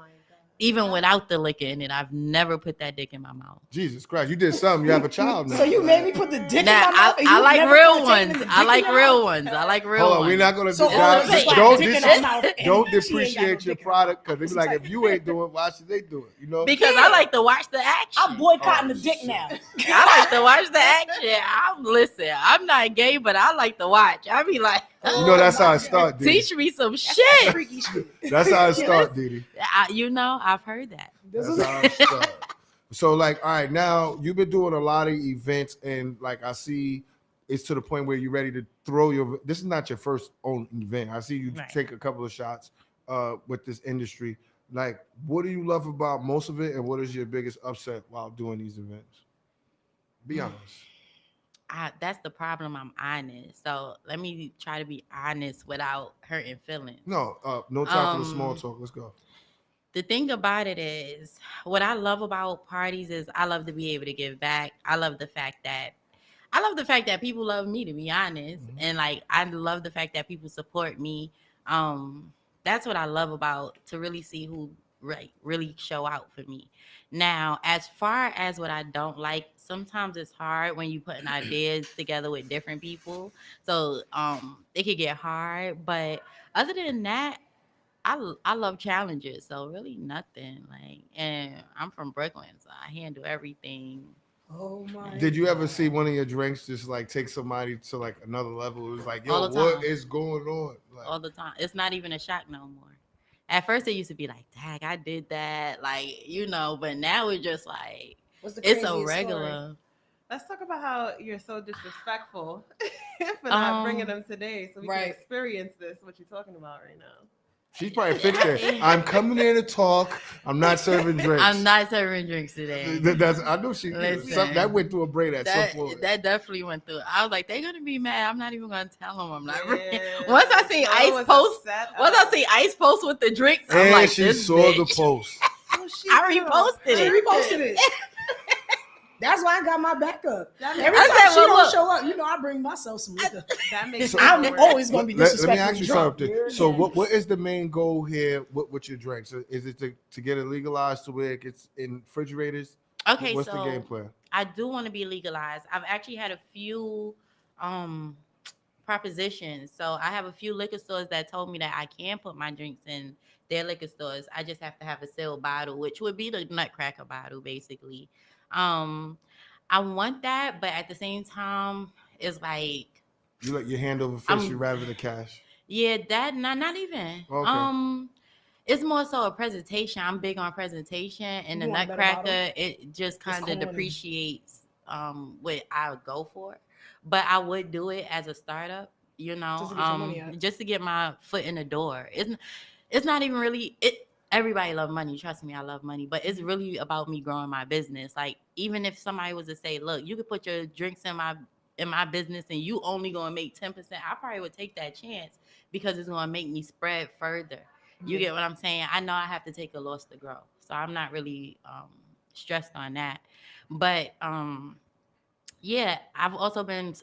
A: even without the liquor in it, I've never put that dick in my mouth.
M: Jesus Christ, you did something. You have a child now.
N: So you made me put the dick
A: Now,
N: in my mouth. And
A: I
N: you
A: like
N: never
A: real
N: partaken in
A: ones.
N: the
A: I
N: dick
A: like
N: in your
A: real
N: mouth?
A: ones. I like real
M: Hold on,
A: ones.
M: we're not gonna
N: So
M: do
N: all of us got
M: don't
N: dick in our mouth and
M: don't
N: she ain't got no
M: depreciate your
N: dick in her
M: product because they be like, if you ain't doing it, why should they do it? You know?
A: Because I like to watch the action.
N: I'm boycotting the dick now.
A: I like to watch the action. I'm not gay, but I like to watch. I be like,
M: You know that's how it starts, Didi.
A: teach me some shit.
N: Freaky shit.
M: That's how it starts, Didi.
A: I've heard that.
M: That's how it starts. So, like, all right, now you've been doing a lot of events, and like I see, it's to the point where you're ready to throw your. This is not your first own event. I see you take a couple of shots with this industry. Like, what do you love about most of it, and what is your biggest upset while doing these events? Be honest.
A: That's the problem. I'm honest. So let me try to be honest without hurting feelings.
M: No time for the small talk. Let's go.
A: The thing about it is, what I love about parties is I love to be able to give back. I love the fact that people love me, to be honest. Mm-hmm. And like, I love the fact that people support me. That's what I love about, to really see who really show out for me. Now, as far as what I don't like, sometimes it's hard when you putting ideas together with different people. So it could get hard. But other than that, I love challenges. So really nothing. And I'm from Brooklyn, so I handle everything.
N: Oh my!
M: Did you ever see one of your drinks just like take somebody to like another level? It was like, yo, what is going on? Like,
A: all the time. It's not even a shock no more. At first, it used to be like, "Dang, I did that," but now it's just like it's so regular.
O: Story? Let's talk about how you're so disrespectful for not bringing them today, so we can experience this. What you're talking about right now.
M: She's probably fixed it. I'm coming here to talk. I'm not serving drinks.
A: I'm not serving drinks today.
M: I know she did. That went through a brain at some point.
A: That definitely went through. I was like, they're gonna be mad. I'm not even gonna tell them I'm not. Once I see Ice post with the drinks, I'm like,
M: she
A: this
M: saw
A: bitch.
M: the post.
A: I reposted it.
N: She reposted it. That's why I got my backup. Every
A: I
N: time
A: said,
N: she don't show up, I bring myself some liquor.
O: That makes
N: I'm always going to be disrespectful.
M: Let me ask you something. So what is the main goal here with your drinks? Is it to get it legalized to where it gets in refrigerators?
A: Okay,
M: what's the game plan?
A: I do want to be legalized. I've actually had a few propositions. So I have a few liquor stores that told me that I can put my drinks in their liquor stores. I just have to have a sealed bottle, which would be the Nutcracker bottle, basically. I want that, but at the same time, it's like
M: you let your hand over fist, you rather the cash.
A: Yeah, that not even. Okay. It's more so a presentation. I'm big on presentation, and the Nutcracker, it just kind of depreciates what I would go for. But I would do it as a startup, just to get my foot in the door. It's not even really it. Everybody love money. Trust me, I love money. But it's really about me growing my business. Like, even if somebody was to say, look, you could put your drinks in my business and you only going to make 10%, I probably would take that chance because it's going to make me spread further. You get what I'm saying? I know I have to take a loss to grow. So I'm not really stressed on that. But, I've also been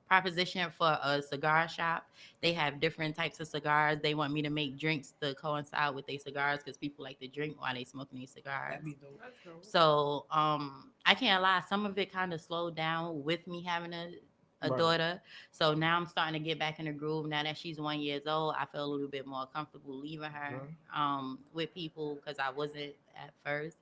A: proposition for a cigar shop. They have different types of cigars. They want me to make drinks to coincide with their cigars because people like to drink while they smoking these cigars. So I can't lie, some of it kind of slowed down with me having a daughter. So now I'm starting to get back in the groove. Now that she's 1 year old, I feel a little bit more comfortable leaving her with people because I wasn't at first.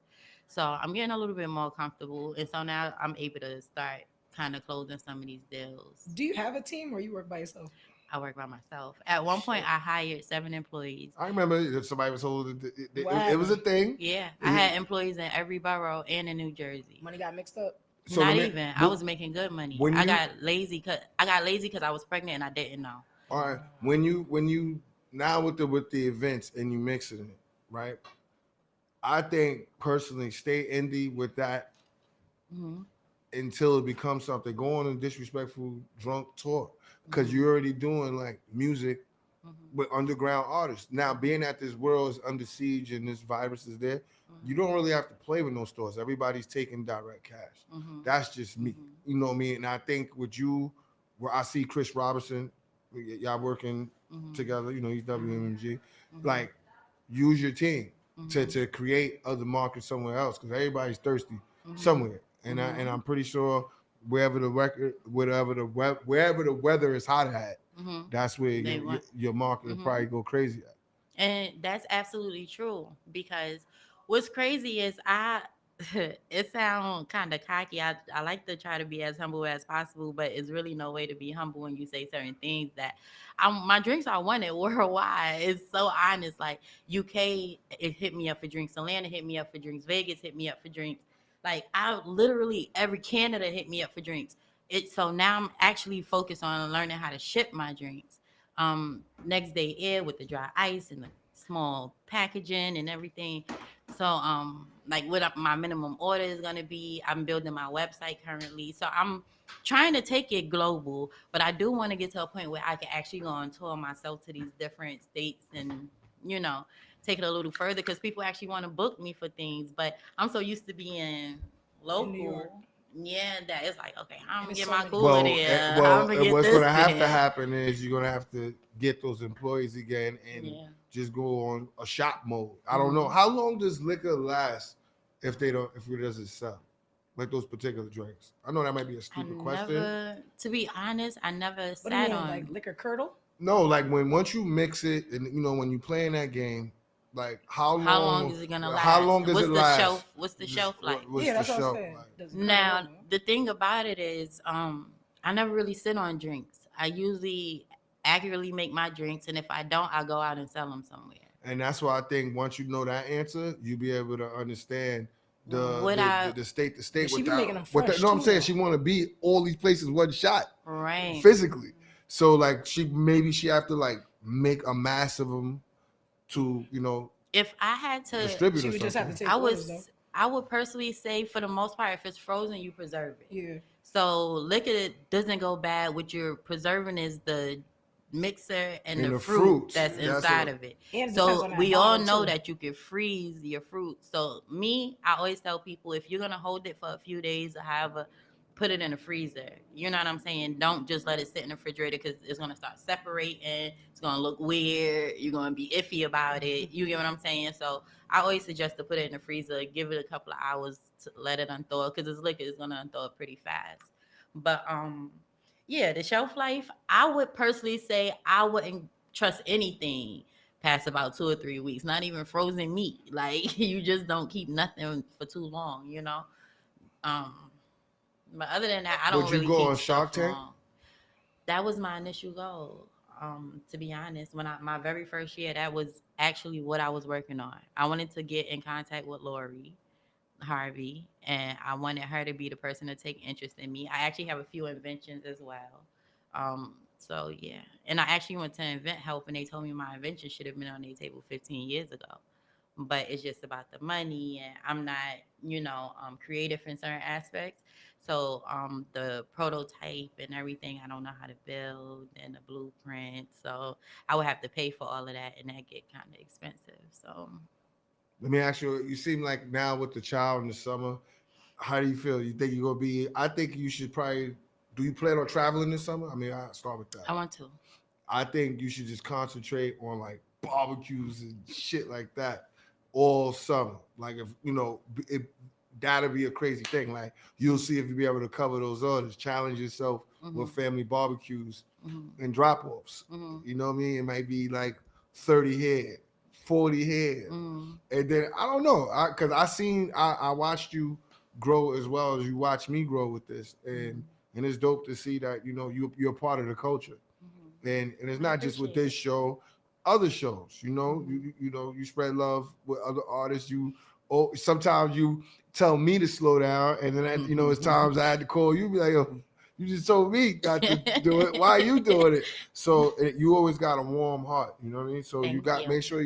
A: So I'm getting a little bit more comfortable. And so now I'm able to start kind of closing some of these deals.
N: Do you have a team or you work by yourself?
A: I work by myself. At one point, I hired 7 employees.
M: I remember somebody was told it was a thing.
A: Yeah, I had employees in every borough and in New Jersey.
N: Money got mixed up.
A: So not even. I was making good money. I got lazy because I was pregnant and I didn't know.
M: All right. When you now with the events and you mixing it, right? I think personally, stay indie with that. Mm-hmm. Until it becomes something. Go on a disrespectful drunk talk because you're already doing like music with underground artists. Now, being that this world is under siege and this virus is there, you don't really have to play with no stores. Everybody's taking direct cash. That's just me. You know what I mean? And I think with you, where I see Chris Robertson, y'all working together, he's WMG, like use your team. to create other markets somewhere else because everybody's thirsty somewhere. And I'm pretty sure wherever the weather is hot at, that's where your market will probably go crazy at.
A: And that's absolutely true because what's crazy is it sounds kind of cocky. I like to try to be as humble as possible, but it's really no way to be humble when you say certain things that my drinks are wanted worldwide. It's so honest. Like UK, it hit me up for drinks. Atlanta hit me up for drinks. Vegas hit me up for drinks. Like I literally every Canada hit me up for drinks. So now I'm actually focused on learning how to ship my drinks. Next day air with the dry ice and the small packaging and everything. So like what my minimum order is gonna be. I'm building my website currently. So I'm trying to take it global, but I do want to get to a point where I can actually go on tour myself to these different states and, you know, take it a little further because people actually want to book me for things. But I'm so used to being local. Yeah, that it's like, okay, I'm gonna get my cooler there.
M: And what's gonna have to happen is you're gonna have to get those employees again and just go on a shop mode. I don't know how long does liquor last if it doesn't sell, like those particular drinks. I know that might be a stupid question.
A: To be honest, I never
N: What do you
A: sat
N: mean,
A: on
N: like liquor curdle.
M: No, like once you mix it and you know when you play in that game. Like how long
A: is it gonna last?
M: How long does it last?
A: What's the shelf like?
N: That's what I'm saying.
A: Now the thing about it is, I never really sit on drinks. I usually accurately make my drinks, and if I don't, I go out and sell them somewhere.
M: And that's why I think once you know that answer, you'll be able to understand the state to state.
N: She be making them fresh
M: I'm saying she want to be all these places one shot,
A: right?
M: Physically, so like she have to like make a mass of them. To
A: if I had to
M: distribute, she would just have to
N: take
A: I would personally say for the most part, if it's frozen, you preserve it.
N: Yeah.
A: So liquor doesn't go bad. What you're preserving is the mixer and the fruit that's inside of it. So we all know that you can freeze your fruit. So I always tell people if you're gonna hold it for a few days or however, put it in the freezer. You know what I'm saying? Don't just let it sit in the refrigerator because it's going to start separating. It's going to look weird. You're going to be iffy about it. You get what I'm saying? So I always suggest to put it in the freezer, give it a couple of hours to let it unthaw because it's liquor. It's going to unthaw pretty fast. But the shelf life, I would personally say I wouldn't trust anything past about 2 or 3 weeks, not even frozen meat. Like you just don't keep nothing for too long, you know? But other than that, I don't really.
M: Would you go on Shark Tank?
A: That was my initial goal. To be honest, when my very first year, that was actually what I was working on. I wanted to get in contact with Lori Harvey, and I wanted her to be the person to take interest in me. I actually have a few inventions as well. So yeah, and I actually went to Invent Help, and they told me my invention should have been on their table 15 years ago. But it's just about the money, and I'm not, creative in certain aspects. So the prototype and everything, I don't know how to build and the blueprint. So I would have to pay for all of that, and that get kind of expensive. So
M: let me ask you, you seem like now with the child in the summer, how do you feel? You think you're going to be, I think you should probably, do you plan on traveling this summer? I mean, I'll start with that.
A: I want to.
M: I think you should just concentrate on like barbecues and shit like that all summer. Like if, that'll be a crazy thing. Like you'll see if you'll be able to cover those orders. Challenge yourself with family barbecues and drop-offs. You know what I mean? It might be like 30 head, 40 head. And then I don't know. Cause I watched you grow as well as you watched me grow with this. And it's dope to see that, you're part of the culture. And it's not just with this show, other shows, you spread love with other artists. Sometimes you tell me to slow down, and then it's times I had to call you, be like, yo, you just told me not to do it. Why are you doing it? So you always got a warm heart, you know what I mean? So make sure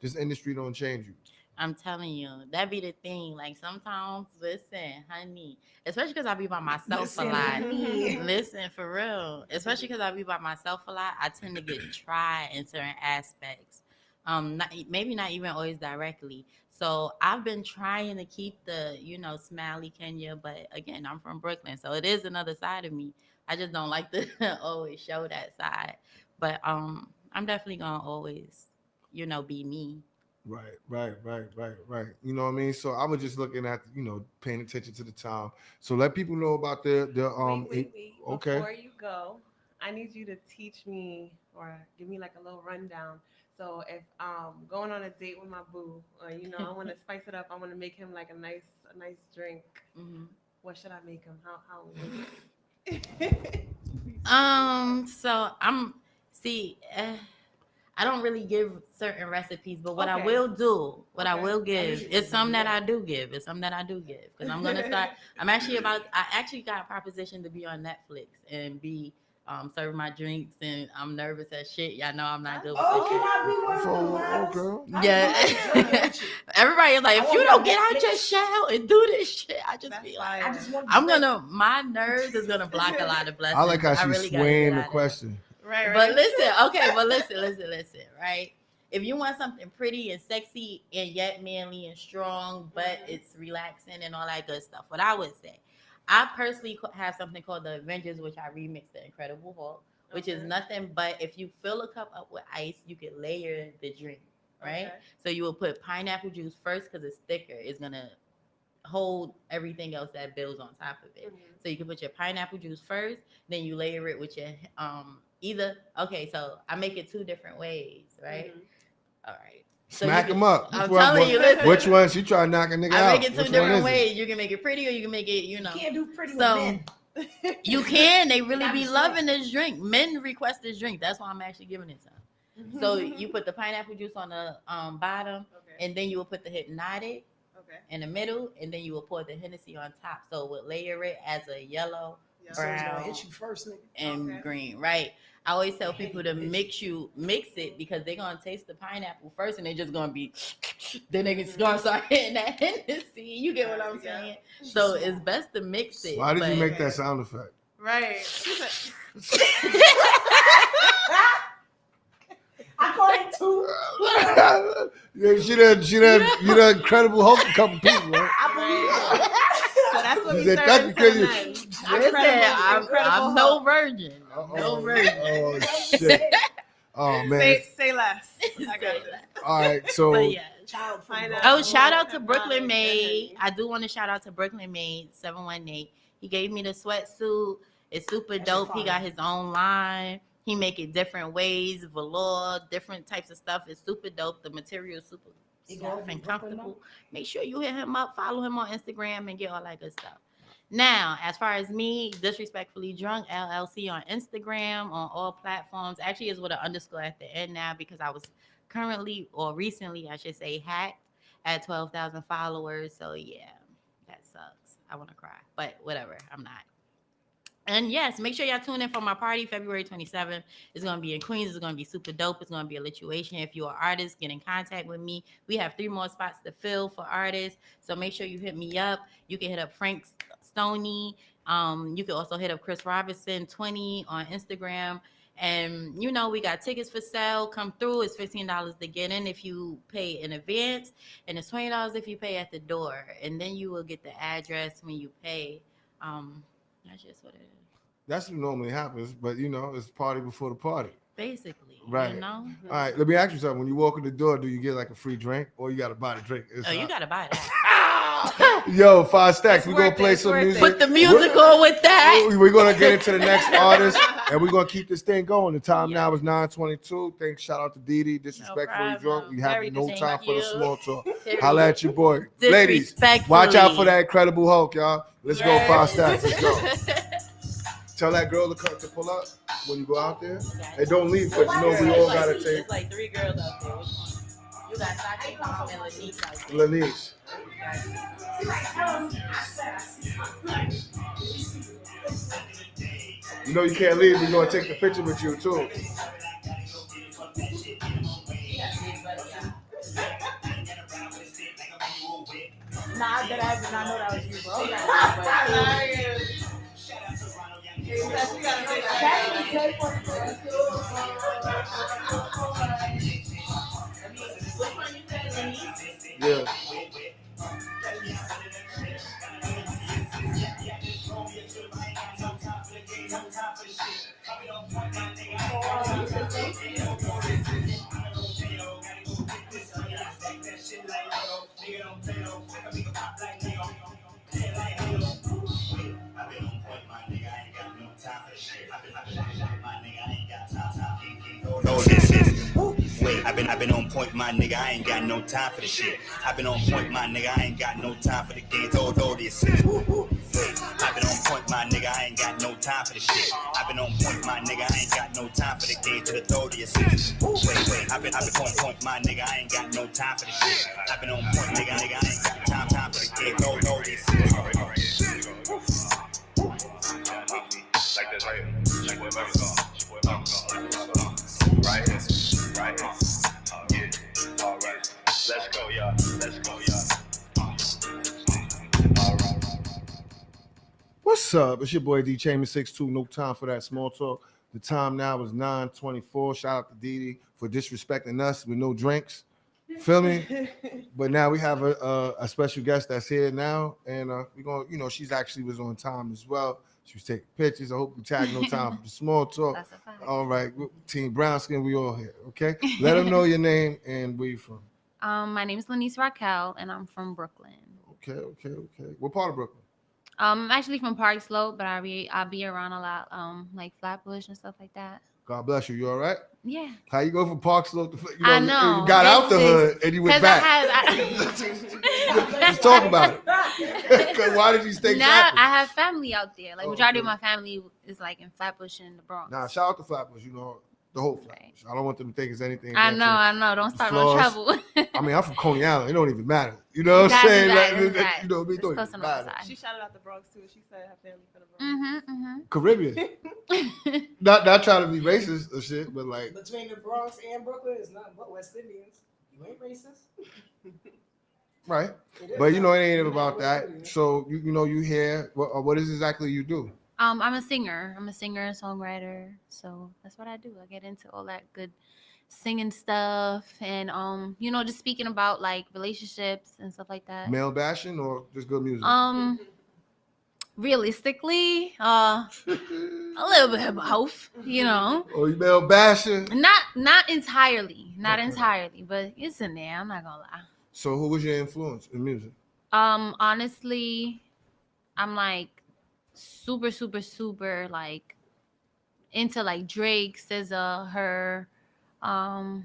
M: this industry don't change you.
A: I'm telling you, that be the thing. Like sometimes, listen, honey, especially because I be by myself a lot. Listen, for real. Especially because I be by myself a lot, I tend to get tried in certain aspects. Maybe not even always directly. So I've been trying to keep the, smiley Kenya, but again, I'm from Brooklyn, so it is another side of me. I just don't like to always show that side. But I'm definitely gonna always, be me.
M: Right. You know what I mean? So I was just looking at, paying attention to the time. So let people know about their
O: Wait.
M: Okay.
O: Before you go, I need you to teach me or give me like a little rundown. So if going on a date with my boo, or I want to spice it up, I want to make him like a nice drink.
A: Mm-hmm.
O: What should I make him? How?
A: So I don't really give certain recipes, but what I
O: Okay.
A: will do, what I
O: Okay.
A: will give, is some that I do give. It's some that I do give because I'm gonna start. I actually got a proposition to be on Netflix and be serving my drinks, and I'm nervous as shit. Y'all know I'm not good with this shit. Yeah. Everybody is like, if you don't get out your shell and do this shit, I just be like, my nerves is gonna block a lot of blessings.
M: I like how she's
A: really gotta
M: swaying
A: get
M: the
A: out of it.
M: question.
O: Right.
A: But listen, right? If you want something pretty and sexy and yet manly and strong, but it's relaxing and all that good stuff, what I would say, I personally have something called the Avengers, which I remixed the Incredible Hulk, which is nothing but if you fill a cup up with ice, you can layer the drink, right?
O: Okay.
A: So you will put pineapple juice first because it's thicker. It's gonna hold everything else that builds on top of it.
O: Mm-hmm.
A: So you can put your pineapple juice first, then you layer it with your so I make it two different ways, right?
O: Mm-hmm.
A: All right. So
M: Smack them up.
A: I'm telling you, listen.
M: Which one? She trying to knock a nigga out.
A: I make it two
M: Which one
A: different
M: is it?
A: ways. You can make it pretty or you can make it,
N: You can't do pretty with
A: So
N: men.
A: you can. They really
N: Gotta
A: be
N: be
A: loving this drink. Men request this drink. That's why I'm actually giving it to them.
O: Mm-hmm.
A: So you put the pineapple juice on the bottom, and then you will put the Hypnotic in the middle, and then you will pour the Hennessy on top. So we'll layer it as a yellow,
N: So it's gonna
A: brown,
N: hit you first, nigga.
A: and green, right? I always tell people to mix it because they're gonna taste the pineapple first, and they're just gonna be, then they're gonna start hitting that Hennessy. You get what I'm saying? So it's best to mix it.
M: Why did you make that sound effect?
O: Right.
N: I call it two.
M: Yeah, you done Incredible Hulk a couple people, right?
O: So that's what
M: You
O: we
M: said
O: serve
M: that's
O: to
M: because
O: the
M: you-
O: men.
A: I'm no virgin. No virgin.
M: Oh shit. Oh man.
O: Say less. I got it.
M: All right, so
A: But yeah.
O: Pineapple.
A: Oh, shout out to Brooklyn Made. I do want to shout out to Brooklyn Made 718. He gave me the sweatsuit. It's super dope. He got his own line. He make it different ways, velour, different types of stuff. It's super dope. The material is super soft and comfortable. Make sure you hit him up, follow him on Instagram, and get all that good stuff. Now, as far as me, Disrespectfully Drunk LLC on Instagram, on all platforms. Actually, is with an underscore at the end now because I was recently, I should say, hacked at 12,000 followers. So yeah, that sucks. I want to cry, but whatever. I'm not. And yes, make sure y'all tune in for my party February 27th. It's going to be in Queens. It's going to be super dope. It's going to be a lituation. If you're an artist, get in contact with me. We have 3 more spots to fill for artists. So make sure you hit me up. You can hit up Frank Stoney. You can also hit up Chris Robinson 20 on Instagram. And, we got tickets for sale. Come through. It's $15 to get in if you pay in advance. And it's $20 if you pay at the door. And then you will get the address when you pay. That's just what it is.
M: that's what normally happens, but it's party before the party.
A: Basically,
M: Right. All right, let me ask you something. When you walk in the door, do you get like a free drink or you gotta buy the drink?
A: You gotta buy that.
M: Yo, 5 stacks. We're gonna play some music.
A: Put the music on with that.
M: We're gonna get into the next artist, and we're gonna keep this thing going. The time now is 9:22. Thanks, shout out to Didi. Disrespectfully Drunk. We have no time for the small talk. Holla at your boy, ladies. Watch out for that Incredible Hulk, y'all. Let's go, 5 stacks. Let's go. Tell that girl to pull up when you go out there. Hey, don't leave, but we all gotta take.
A: There's like 3 girls out there. Which one? You got Sake Mom and Lanice out there.
M: Lanice. You can't leave. We're gonna take the picture with you too.
N: Nah, I did not know that was you, bro.
M: Yeah.
P: Oh, this is. Wait, I've been on point, my nigga. I ain't got no time for the shit. I've been on point, my nigga. I ain't got no time for the games. Oh, this is. Wait, I've been on point, my nigga. I ain't got no time for the shit. I've been on point, my nigga. I ain't got no time for the games. To the throw the assist. Wait, I've been on point, my nigga. I ain't got no time for the shit. I've been on point, nigga. I ain't got time for the games. Oh, this is.
Q: Like this right here. Like what Murphy's on. Right here. Right here. Yeah. All right. Let's go, y'all. Let's go, y'all. All right.
M: What's up? It's your boy D Chambers 6'2". No time for that small talk. The time now is 9:24. Shout out to Didi for disrespecting us with no drinks. Feel me? But now we have a special guest that's here now, and we're gonna, you know, she's actually was on time as well. She was taking pictures. I hope you tag no time for the small talk. All right, Team Brown Skin, we all here. Okay, let them know your name and where you from.
R: My name is Lanice Raquel, and I'm from Brooklyn.
M: Okay. What part of Brooklyn?
R: I'm actually from Park Slope, but I be around a lot, like Flatbush and stuff like that.
M: God bless you. You all right?
R: Yeah.
M: How you go from Park Slope to
R: I know.
M: You got out the hood and you went back. Let's talk about it. Why did you stay?
R: Now I have family out there. Like majority of my family is like in Flatbush and the Bronx.
M: Nah, shout out to Flatbush. You know the whole Flatbush. I don't want them to think it's anything.
R: I know. Don't start no trouble.
M: I mean, I'm from Coney Island. It don't even matter. You know what I'm saying? Like, you know, it don't even matter.
O: She shouted out the Bronx too. She said her family from the Bronx.
M: Caribbean. not trying to be racist or shit, but like
N: between the Bronx and Brooklyn is nothing but West Indians. You ain't racist.
M: Right. But you know, it ain't about that. So you know, you hear what is exactly you do?
R: I'm a singer. I'm a singer and songwriter. So that's what I do. I get into all that good singing stuff and you know, just speaking about like relationships and stuff like that.
M: Male bashing or just good music?
R: Realistically, a little bit of both, you know.
M: Oh, you male bashing?
R: Not entirely. Not entirely, but it's in there. I'm not gonna lie.
M: So who was your influence in music?
R: Honestly, I'm like super like into like Drake, SZA, her, and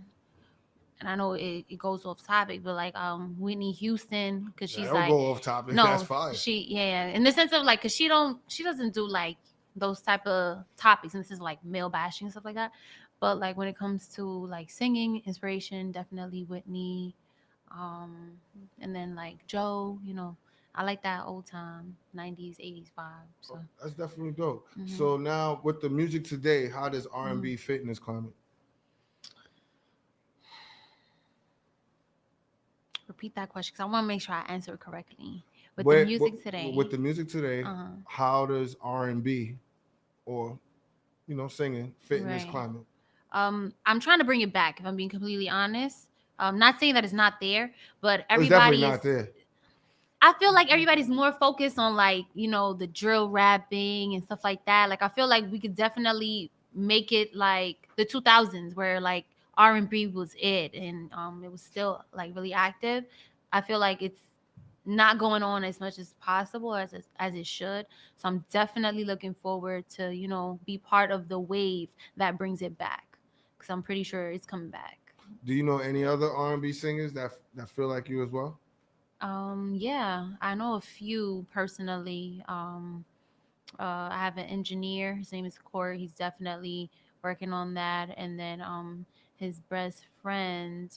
R: I know it goes off topic, but like Whitney Houston, because she's
M: don't
R: like
M: go off topic.
R: No,
M: that's fine.
R: In the sense of like, because she doesn't do like those type of topics, and this is like male bashing and stuff like that. But like when it comes to like singing inspiration, definitely Whitney, and then like Joe, you know. I like that old time 90s, 80s vibe. So
M: that's definitely dope. So now with the music today, how does R&B fit in this climate?
R: Repeat that question because I want to make sure I answer it correctly. With the music today,
M: how does R&B or you know singing fit in this climate?
R: I'm trying to bring it back. If I'm being completely honest, I'm not saying that it's not there, but everybody
M: it's definitely not there.
R: I feel like everybody's more focused on like, you know, the drill rapping and stuff like that. Like I feel like we could definitely make it like the 2000s where like R&B was it and it was still like really active. I feel like it's not going on as much as possible as it should. So I'm definitely looking forward to, you know, be part of the wave that brings it back because I'm pretty sure it's coming back.
M: Do you know any other R&B singers that feel like you as well?
R: Yeah, I know a few personally. I have an engineer. His name is Corey. He's definitely working on that. And then his best friend,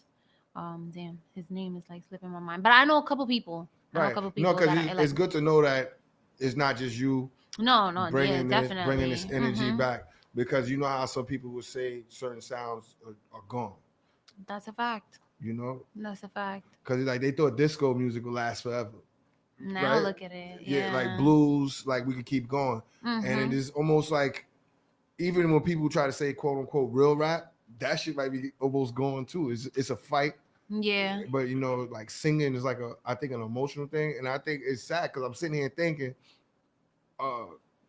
R: damn, his name is like slipping my mind. But I know a couple people.
M: Right. No, because it's good to know that it's not just you.
R: No,
M: bringing
R: definitely
M: this energy back, because you know how some people would say certain sounds are gone.
R: That's a fact.
M: You know,
R: that's a fact.
M: Because like they thought disco music would last forever.
R: Now look at it.
M: Yeah, like blues, like we could keep going. And it is almost like even when people try to say quote unquote real rap, that shit might be almost gone too. It's a fight.
R: Yeah.
M: But you know, like singing is like I think an emotional thing, and I think it's sad because I'm sitting here thinking,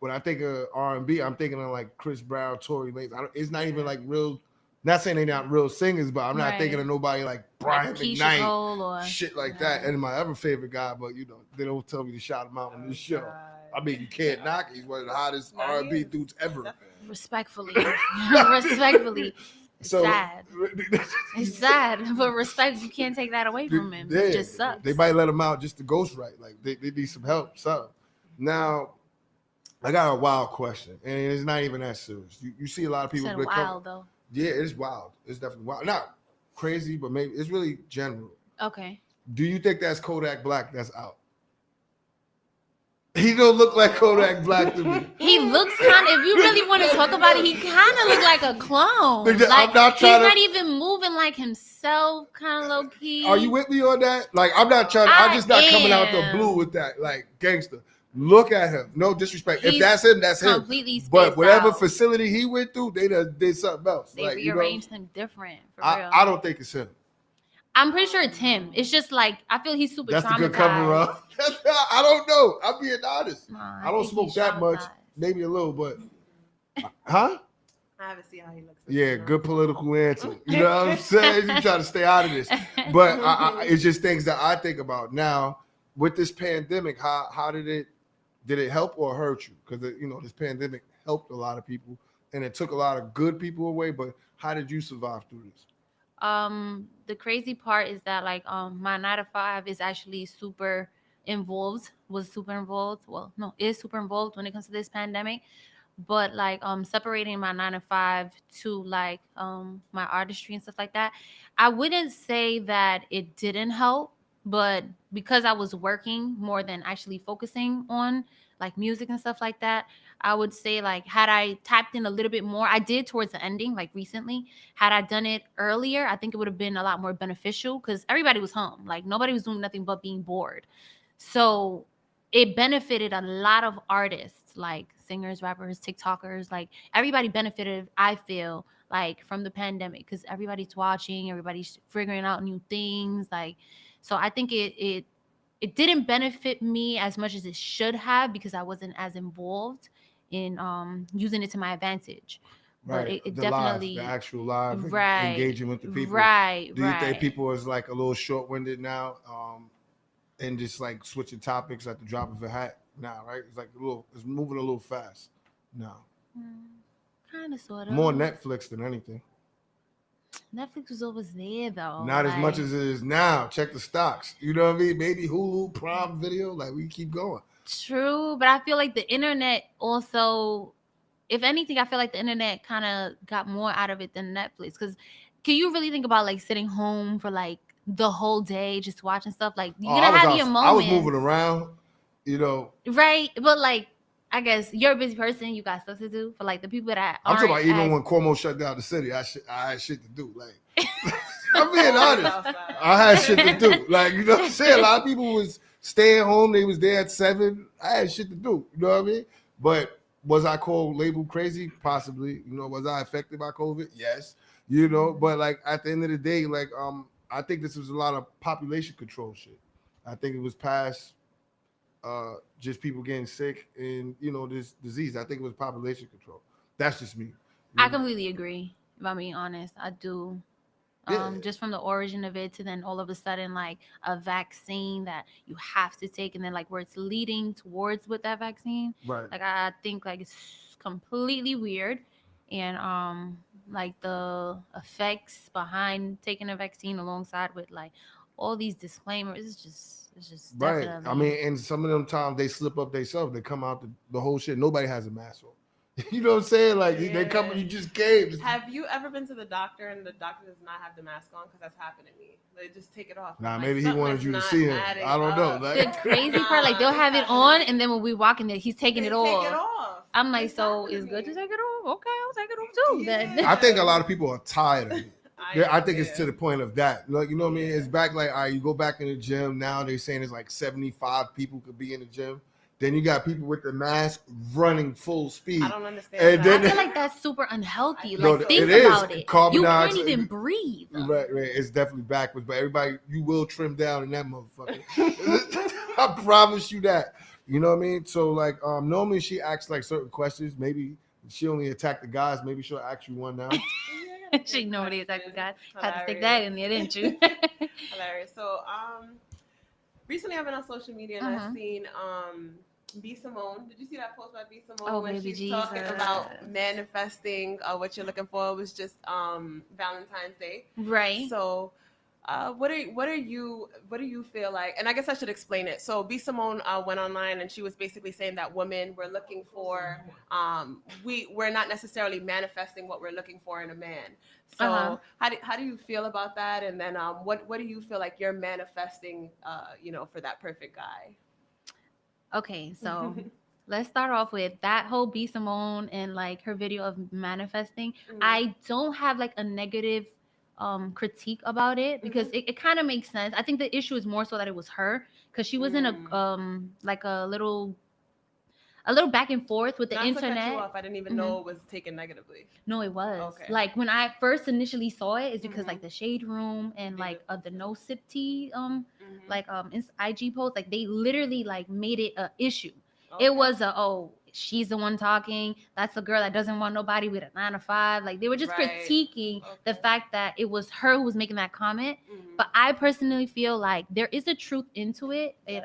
M: when I think of R&B, I'm thinking of like Chris Brown, Tory Lanez. It's not even like real. Not saying they're not real singers, but I'm not thinking of nobody like Brian McKnight, shit like that. And my other favorite guy, but you know, they don't tell me to shout him out on this show. I mean, you can't knock it. He's one of the hottest R&B dudes ever.
R: Respectfully. Respectfully. It's
M: So-
R: sad. It's sad, but respect, you can't take that away from him.
M: Yeah,
R: It just sucks.
M: They might let him out just to ghostwrite. Like they need some help. So now I got a wild question, and it's not even that serious. You see a lot of people.
R: Said
M: that come-
R: wild though.
M: Yeah, it's wild. It's definitely wild. Not crazy, but maybe it's really general.
R: Okay.
M: Do you think that's Kodak Black that's out? He don't look like Kodak Black to me.
R: He looks kind of, if you really want to talk about it, he kind of look like a clone.
M: Nigga, I'm
R: Like,
M: not
R: he's
M: trying to-
R: not even moving like himself, kind of low key.
M: Are you with me on that? Like, I'm not trying. I'm just not coming out the
R: am.
M: blue with that. Like, gangster. Look at him. No disrespect. If
R: He's
M: that's him, that's him.
R: completely
M: But
R: spaced
M: whatever
R: out.
M: facility he went through, they done did something else.
R: They
M: Like, you know,
R: rearranged him different. For real.
M: I don't think it's him.
R: I'm pretty sure it's him. It's just like I feel he's super
M: That's the
R: traumatized.
M: good cover up. I don't know. I'm being honest.
R: Nah,
M: I don't
R: think
M: smoke
R: he's
M: that much.
R: traumatized.
M: Maybe a little, but huh?
O: I haven't seen how he looks.
M: Yeah, good political answer. You know what I'm saying? You try to stay out of this, but it's just things that I think about now with this pandemic. How did it help or hurt you? Because this pandemic helped a lot of people, and it took a lot of good people away. But how did you survive through this?
R: The crazy part is that like my 9 to 5 is actually super involved. Is super involved when it comes to this pandemic. But like separating my 9 to 5 to like my artistry and stuff like that, I wouldn't say that it didn't help, but because I was working more than actually focusing on like music and stuff like that, I would say like had I tapped in a little bit more, I did towards the ending, like recently. Had I done it earlier, I think it would have been a lot more beneficial because everybody was home. Like nobody was doing nothing but being bored. So it benefited a lot of artists, like singers, rappers, TikTokers, like everybody benefited, I feel, like from the pandemic because everybody's watching, everybody's figuring out new things. Like, so I think it didn't benefit me as much as it should have because I wasn't as involved in using it to my advantage. But it
M: the
R: definitely
M: live, the actual live,
R: right,
M: engaging with the people.
R: Right.
M: Do you think people is like a little short-winded now, and just like switching topics at the drop of a hat now? Right? It's like it's moving a little fast now.
R: Kind of, sort of.
M: More Netflix than anything.
R: Netflix was always there though.
M: Not as much as it is now. Check the stocks. You know what I mean? Maybe Hulu, Prime Video. Like we keep going.
R: True, but I feel like the internet also, if anything, I feel like the internet kind of got more out of it than Netflix. Because can you really think about like sitting home for like the whole day just watching stuff? Like you're gonna have your moments.
M: I was moving around,
R: Right, but like I guess you're a busy person. You got stuff to do. For like the people that
M: I'm talking about even
R: as-
M: when Cuomo shut down the city, I had shit to do. Like I'm being honest, I had shit to do. Like you know what I'm saying? A lot of people was staying home. They was there at 7. I had shit to do. You know what I mean? But was I labeled crazy? Possibly. Was I affected by COVID? Yes. But like at the end of the day, like I think this was a lot of population control shit. I think it was past just people getting sick and this disease. I think it was population control. That's just me.
R: I completely agree. If I'm being honest, I do.
M: Yeah.
R: Just from the origin of it to then all of a sudden like a vaccine that you have to take and then like where it's leading towards with that vaccine.
M: Right.
R: Like I think like it's completely weird. And like the effects behind taking a vaccine alongside with like all these disclaimers, it's just
M: Right.
R: definitely.
M: I mean, and some of them times they slip up themselves. They come out the whole shit. Nobody has a mask on. You know what I'm saying? Like they come and you just came.
O: Have you ever been to the doctor and the doctor does not have the mask on? Because that's happened to me. They just take it off.
M: Nah,
O: Like,
M: maybe he
O: something
M: wanted
O: is
M: you to
O: not
M: see him.
O: adding
M: I don't know.
O: up.
M: Like,
R: The crazy part, like they'll have it on, and then when we walk in there, he's taking it off.
O: Take it off.
R: I'm like, so it's good to take it off. Okay, I'll take it off too. Then
M: I think a lot of people are tired of it. I think it's to the point of that. Like, you know what I mean? It's back like, all right, you go back in the gym. Now they're saying it's like 75 people could be in the gym. Then you got people with the mask running full speed.
O: I don't understand.
M: And then,
R: I feel like that's super unhealthy.
M: No,
R: Like think
M: it is.
R: about it.
M: Carbon
R: You can't
M: dioxide.
R: even breathe.
M: right. It's definitely backwards. But everybody, you will trim down in that motherfucker. I promise you that. You know what I mean? So like, normally she asks like certain questions. Maybe she only attacked the guys. Maybe she'll ask you one now.
R: She know what he attacked the guy. Had to stick that in there, didn't you?
O: Hilarious. So recently I've been on social media and I've seen B Simone. Did you see that post by B Simone
R: Oh,
O: when
R: baby
O: she's talking
R: Jesus.
O: about manifesting what you're looking for? It was just Valentine's Day,
R: Right.
O: So, what do you feel like? And I guess I should explain it. So B Simone went online and she was basically saying that women we're looking for we're not necessarily manifesting what we're looking for in a man. So how do you feel about that? And then what do you feel like you're manifesting for that perfect guy?
R: Okay, so let's start off with that whole B Simone and like her video of manifesting. I don't have like a negative critique about it because it kind of makes sense. I think the issue is more so that it was her because she was in a like a little back and forth with the
O: Not
R: internet.
O: To cut you off, I didn't even know it was taken negatively.
R: No, it was.
O: Okay.
R: Like when I first initially saw it, it's because like the Shade Room and like the No Sip Tea IG post, like they literally like made it a issue. It was she's the one talking. That's the girl that doesn't want nobody with a 9 to 5. Like they were just critiquing the fact that it was her who was making that comment. But I personally feel like there is a truth into it. It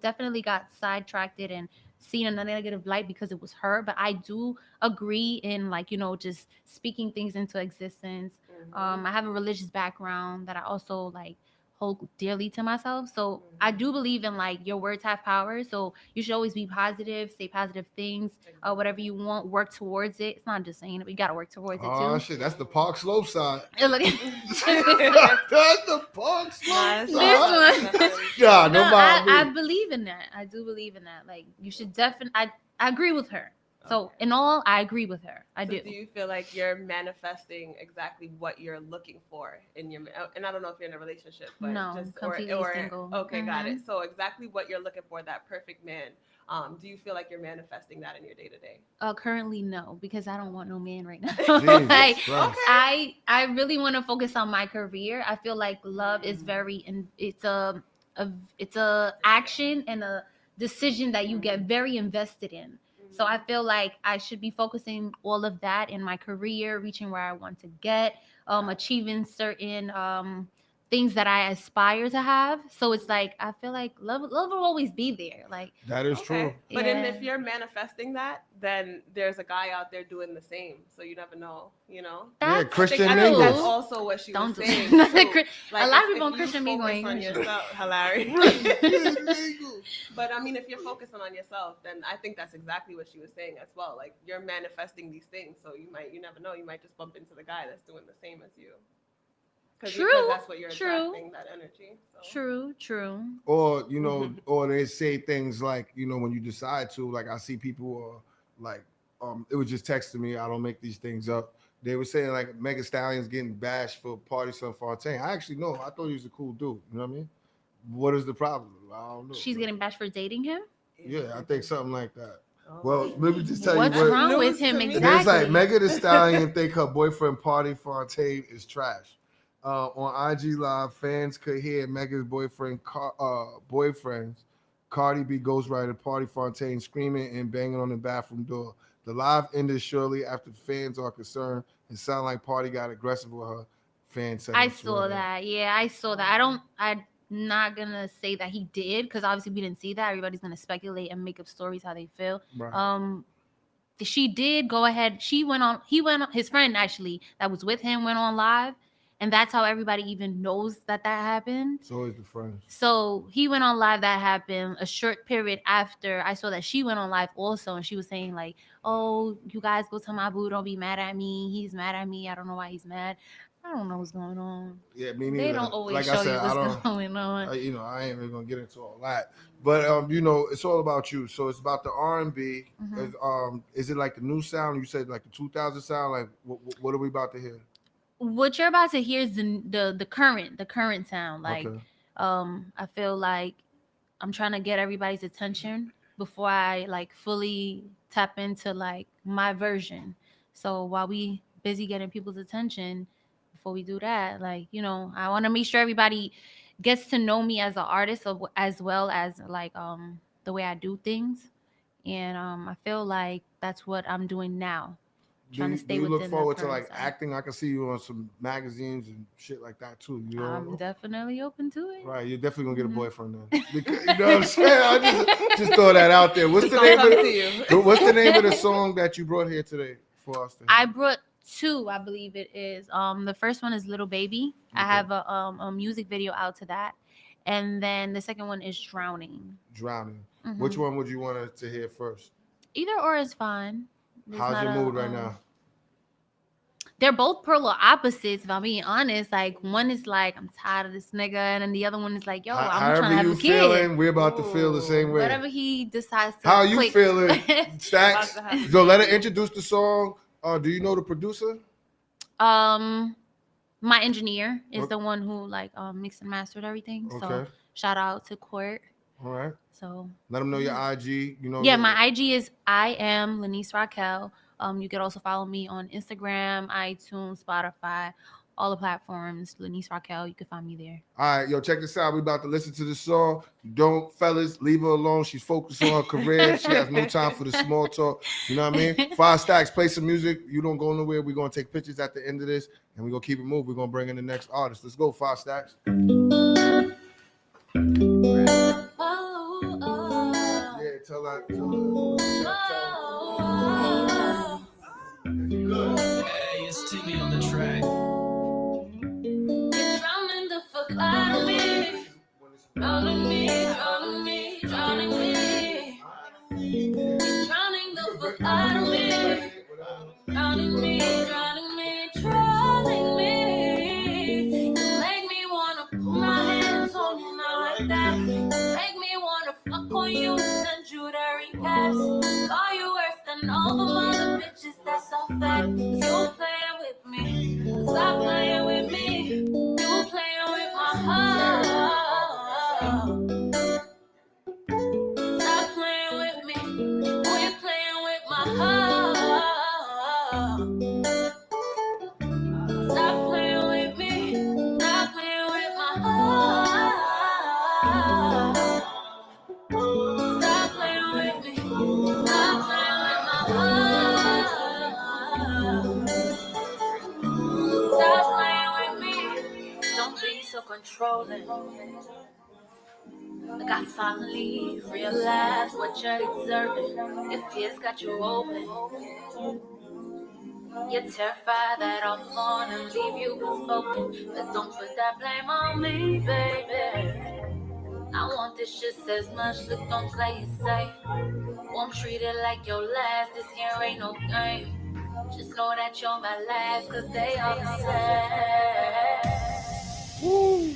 R: definitely got sidetracked and seen in a negative light because it was her. But I do agree in like, just speaking things into existence. I have a religious background that I also like hold dearly to myself. So I do believe in like your words have power. So you should always be positive, say positive things, whatever you want, work towards it. It's not just saying it, but you got to work towards it too.
M: Oh shit, that's the Park Slope side.
R: Look at
M: That's the Park Slope
R: this
M: side.
R: one.
M: Yeah,
R: No,
M: nobody.
R: I believe in that. I do believe in that. Like you should definitely. I agree with her. So in all, I agree with her. I do.
O: Do you feel like you're manifesting exactly what you're looking for in your? And I don't know if you're in a relationship, but
R: No,
O: just
R: completely single.
O: Okay, got it. So exactly what you're looking for, that perfect man. Do you feel like you're manifesting that in your day to day?
R: Currently no, because I don't want no man right now.
M: Jesus
R: Like
M: Christ.
R: I really want to focus on my career. I feel like love is very it's a action and a decision that you get very invested in. So I feel like I should be focusing all of that in my career, reaching where I want to get, achieving certain things that I aspire to have. So it's like I feel like love will always be there. Like
M: That is true.
O: But then if you're manifesting that, then there's a guy out there doing the same. So you never know,
M: Yeah, Christian
O: I think that's
M: Mingle.
O: also what she was
R: do
O: saying.
R: that.
O: too.
R: A lot of
O: if
R: people on
O: you
R: Christian Mingle
O: focus
R: ain't
O: on
R: Christian.
O: yourself, hilarious. But I mean, if you're focusing on yourself, then I think that's exactly what she was saying as well. Like you're manifesting these things, so you never know, you might just bump into the guy that's doing the same as you. Because that's what you're attracting, that energy. So.
R: True.
M: Or or they say things like when you decide to, like I see people like it was just texting me. I don't make these things up. They were saying like Megan Stallion's getting bashed for Party Son Fontaine. I actually know. I thought he was a cool dude. You know what I mean? What is the problem? I don't know.
R: She's getting bashed for dating him?
M: Yeah, I think something like that. Well, let me just tell
R: What's
M: you what.
R: wrong with him
M: It's
R: exactly?
M: like Megan Thee Stallion think her boyfriend Party Fontaine is trash. On IG Live, fans could hear Megan's boyfriends, Cardi B ghostwriter Party Fontaine screaming and banging on the bathroom door. The live ended shortly after fans are concerned. It sounded like Party got aggressive with her. Fans said
R: I saw that. Yeah, I saw that. I'm not gonna say that he did because obviously we didn't see that. Everybody's gonna speculate and make up stories how they feel.
M: Right.
R: She did go ahead. He went on. His friend actually that was with him went on live, and that's how everybody even knows that happened.
M: So is the friend.
R: So he went on live. That happened a short period after I saw that she went on live also, and she was saying like, "Oh, you guys go tell my boo, don't be mad at me. He's mad at me. I don't know why he's mad. I don't know what's going on."
M: Yeah, me neither.
R: They don't always
M: like
R: show
M: I said,
R: you what's
M: I don't,
R: going on.
M: I ain't really gonna get into all that. But it's all about you. So it's about the R&B. Is it like the new sound? You said like the 2000 sound. Like what are we about to hear?
R: What you're about to hear is the current sound. Like,
M: Okay.
R: I feel like I'm trying to get everybody's attention before I like fully tap into like my version. So while we busy getting people's attention, before we do that, like I want to make sure everybody gets to know me as an artist, as well as like the way I do things, and I feel like that's what I'm doing now. trying to stay
M: do you look
R: within
M: forward
R: the
M: to like
R: current
M: acting? I can see you on some magazines and shit like that too. You know,
R: I'm definitely open to it.
M: right? You're definitely gonna get a
R: Mm-hmm.
M: boyfriend then. Because, you know what I'm saying? I just throw that out there. What's the
O: Gonna
M: name
O: come to
M: of
O: you.
M: what's the name of the song that you brought here today for us? To hear?
R: I brought 2, I believe it is. The first one is Little Baby. I have a music video out to that, and then the second one is Drowning.
M: Drowning.
R: Mhm.
M: Which one would you want to hear first?
R: Either or is fine. There's
M: How's
R: not
M: your
R: a,
M: mood right now?
R: They're both polar opposites, if I'm being honest. Like one is like, I'm tired of this nigga, and then the other one is like, yo, I'm trying to
M: However
R: have
M: you
R: a
M: feeling,
R: kid.
M: we're about to feel the same way.
R: Whatever he decides to.
M: How you
R: click.
M: feeling, Stacks? So let her introduce the song. Do you know the producer?
R: My engineer is
M: Okay.
R: the one who like mixed and mastered everything. So
M: Okay.
R: shout out to Court.
M: All right.
R: So
M: Let them know your IG. You know.
R: yeah, my IG is I am Lanice Raquel. You can also follow me on Instagram, iTunes, Spotify, all the platforms. Lanice Raquel, you can find me there.
M: All right, yo, check this out. We about to listen to the song. Don't, fellas, leave her alone. She's focused on her career. She has no time for the small talk. You know what I mean? 5 Stacks, play some music. You don't go nowhere. We're gonna take pictures at the end of this, and we're gonna keep it moving. We're gonna bring in the next artist. Let's go, 5 Stacks. Yeah, tell that.
L: Hey, it's Timmy on the track.
R: You're drowning the fuck out of me. Drowning me, drowning me, drowning me. You're drowning the fuck out of me. Drowning me, drowning me, drowning me. You make me wanna put my hands on you now like that. You make me wanna fuck on you, send you the recaps. Call you worse than all the other bitches, that's a fact. You playing with me, stop playing with me. You playing with my heart. Stop playing with me, quit playing with my heart. Stop playing with me, stop playing with my heart. Stop playing with me, stop playing with my heart. Stop playing with me, don't be so controlling. Like I finally realized what you're exerting. Your fears got you open. You're terrified that I'll fall and leave you unspoken. But don't put that blame on me, baby. I want this shit as much, look, don't play it safe. Won't treat it like your last, this here ain't no game. Just know that you're my last, cause they all the same.
M: Woo.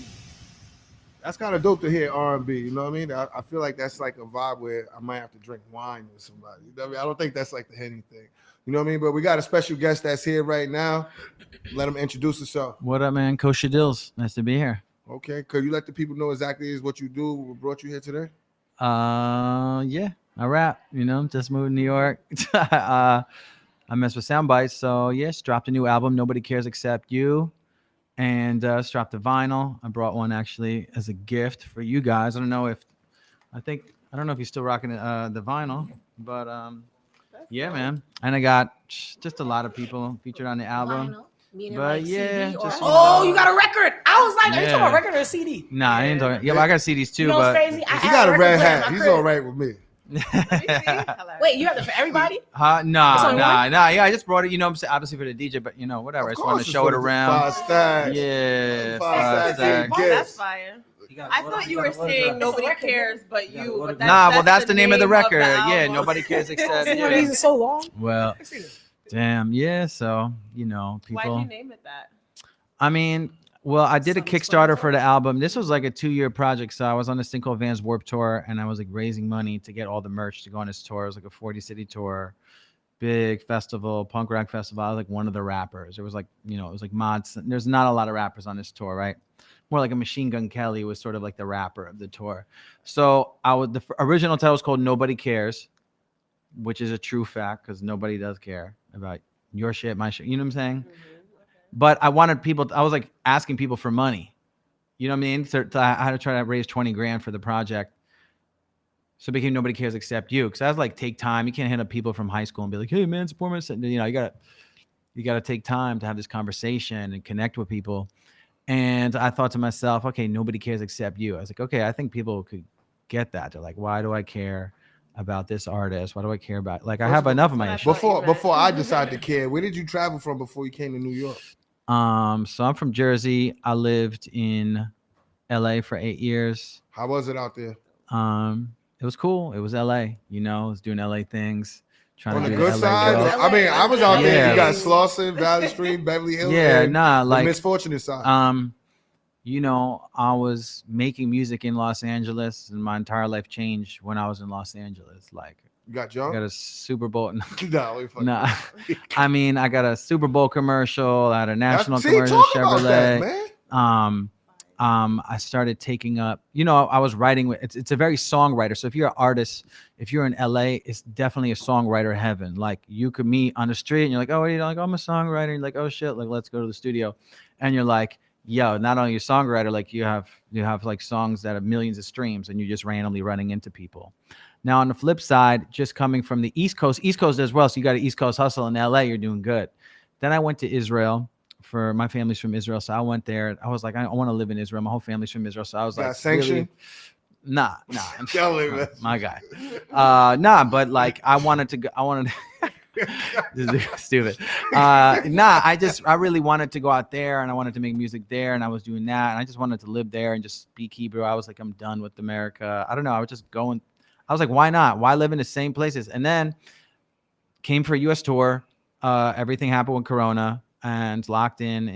M: That's kind of dope to hear R&B. You know what I mean? I feel like that's like a vibe where I might have to drink wine with somebody. You know what I mean? I don't think that's like the Henny thing. You know what I mean? But we got a special guest that's here right now. Let him introduce himself.
S: What up, man? Coach Shadills. Nice to be here.
M: Okay. Could you let the people know exactly what you do? What brought you here today?
S: Yeah, I rap. You know, just moved to New York. I mess with sound bites. So yes, dropped a new album. Nobody Cares Except You. And just dropped a vinyl. I brought one actually as a gift for you guys. I don't know if you're still rocking the vinyl, but yeah, man. And I got just a lot of people featured on the album.
N: Meaning
S: But
N: like
S: yeah,
N: CD or
S: just,
N: you got a record. I was like, are you talking about
S: Yeah.
N: record or CD?
S: Nah, I ain't talking. Yeah, but I got CDs too.
N: You know what's
S: but
N: crazy? I
M: He
N: had
M: got a
N: record
M: red
N: player in
M: hat.
N: my
M: He's
N: crib.
M: all right with me.
N: Wait, you have it for everybody?
S: Nah.
N: only one?
S: Yeah, I just brought it. You know, obviously for the DJ, but you know, whatever. I just wanted to show it around.
M: 5 Stacks.
S: Yeah,
M: 5 Stacks.
O: Oh, that's fire. I thought you were saying nobody cares but you. But
S: That's the name of the record. Yeah,
O: album.
S: Nobody Cares Except
N: One
S: You.
N: reason so long.
S: Well, damn, yeah. So you know,
O: Why'd
S: people.
O: you name it that?
S: I mean, well, I did a Kickstarter for the album. This was like a 2-year project. So I was on this thing called Vans Warped Tour, and I was like raising money to get all the merch to go on this tour. It was like a 40-city tour, big festival, punk rock festival. I was like one of the rappers. It was like, you know, it was like mods. There's not a lot of rappers on this tour, right? More like a Machine Gun Kelly was sort of like the rapper of the tour. So the original title was called Nobody Cares, which is a true fact because nobody does care about your shit, my shit. You know what I'm saying? But I wanted people. I was like asking people for money. You know what I mean? So I had to try to raise 20 grand for the project. So it became Nobody Cares Except You. Because I was like, take time. You can't hit up people from high school and be like, hey man, support my. You know, you gotta You got to take time to have this conversation and connect with people. And I thought to myself, okay, nobody cares except you. I was like, okay, I think people could get that. They're like, why do I care about this artist? Why do I care about, like, I have enough of my issues.
M: Before I decided to care, where did you travel from before you came to New York?
S: So I'm from Jersey. I lived in LA for 8 years.
M: How was it out there?
S: It was cool. It was LA, you know, I was doing LA things. Trying
M: On
S: to
M: the
S: be
M: good
S: LA
M: side,
S: girl.
M: I mean, I was out there.
S: Yeah.
M: You got Slauson, Valley Stream, Beverly Hills.
S: Yeah,
M: and
S: nah,
M: the
S: like
M: misfortunate side.
S: You know, I was making music in Los Angeles, and my entire life changed when I was in Los Angeles. Like,
M: You got
S: I
M: John?
S: got a Super Bowl.
M: No,
S: I mean, I got a Super Bowl commercial. I had a national
M: see,
S: commercial.
M: talk about that,
S: Chevrolet. I started taking up. You know, I was writing with. It's a very songwriter. So if you're an artist, if you're in LA, it's definitely a songwriter heaven. Like you could meet on the street, and you're like, oh, what are you like? Oh, I'm a songwriter. And you're like, oh shit, like let's go to the studio, and you're like, yo, not only a songwriter, like you have like songs that have millions of streams, and you're just randomly running into people. Now on the flip side, just coming from the East Coast as well. So you got an East Coast hustle in LA, you're doing good. Then I went to Israel. For my family's from Israel, so I went there. I was like, I want to live in Israel. My whole family's from Israel, so I was
M: Got
S: like,
M: sanction?
S: really? Nah,
M: Tell him, man.
S: my guy. But like I wanted to go. This is stupid. I really wanted to go out there, and I wanted to make music there, and I was doing that, and I just wanted to live there and just speak Hebrew. I was like, I'm done with America. I don't know. I was just going. I was like, why not? Why live in the same places? And then came for a U.S. tour. Everything happened with Corona, and locked in.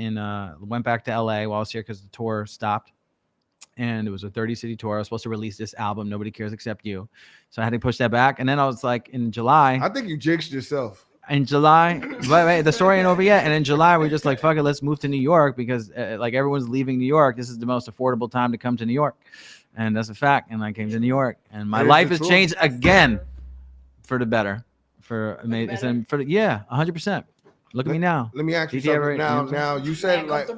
S: Went back to LA while I was here because the tour stopped. And it was a 30-city tour. I was supposed to release this album, Nobody Cares Except You. So I had to push that back. And then I was like, in July.
M: I think you jinxed yourself.
S: In July, wait, the story ain't over yet. And in July, we're just like, fuck it, let's move to New York because like everyone's leaving New York. This is the most affordable time to come to New York. And that's a fact. And I came to New York. And my life has changed again for the better. It's 100%. Look at me now.
M: Let me ask you something. Now you said like,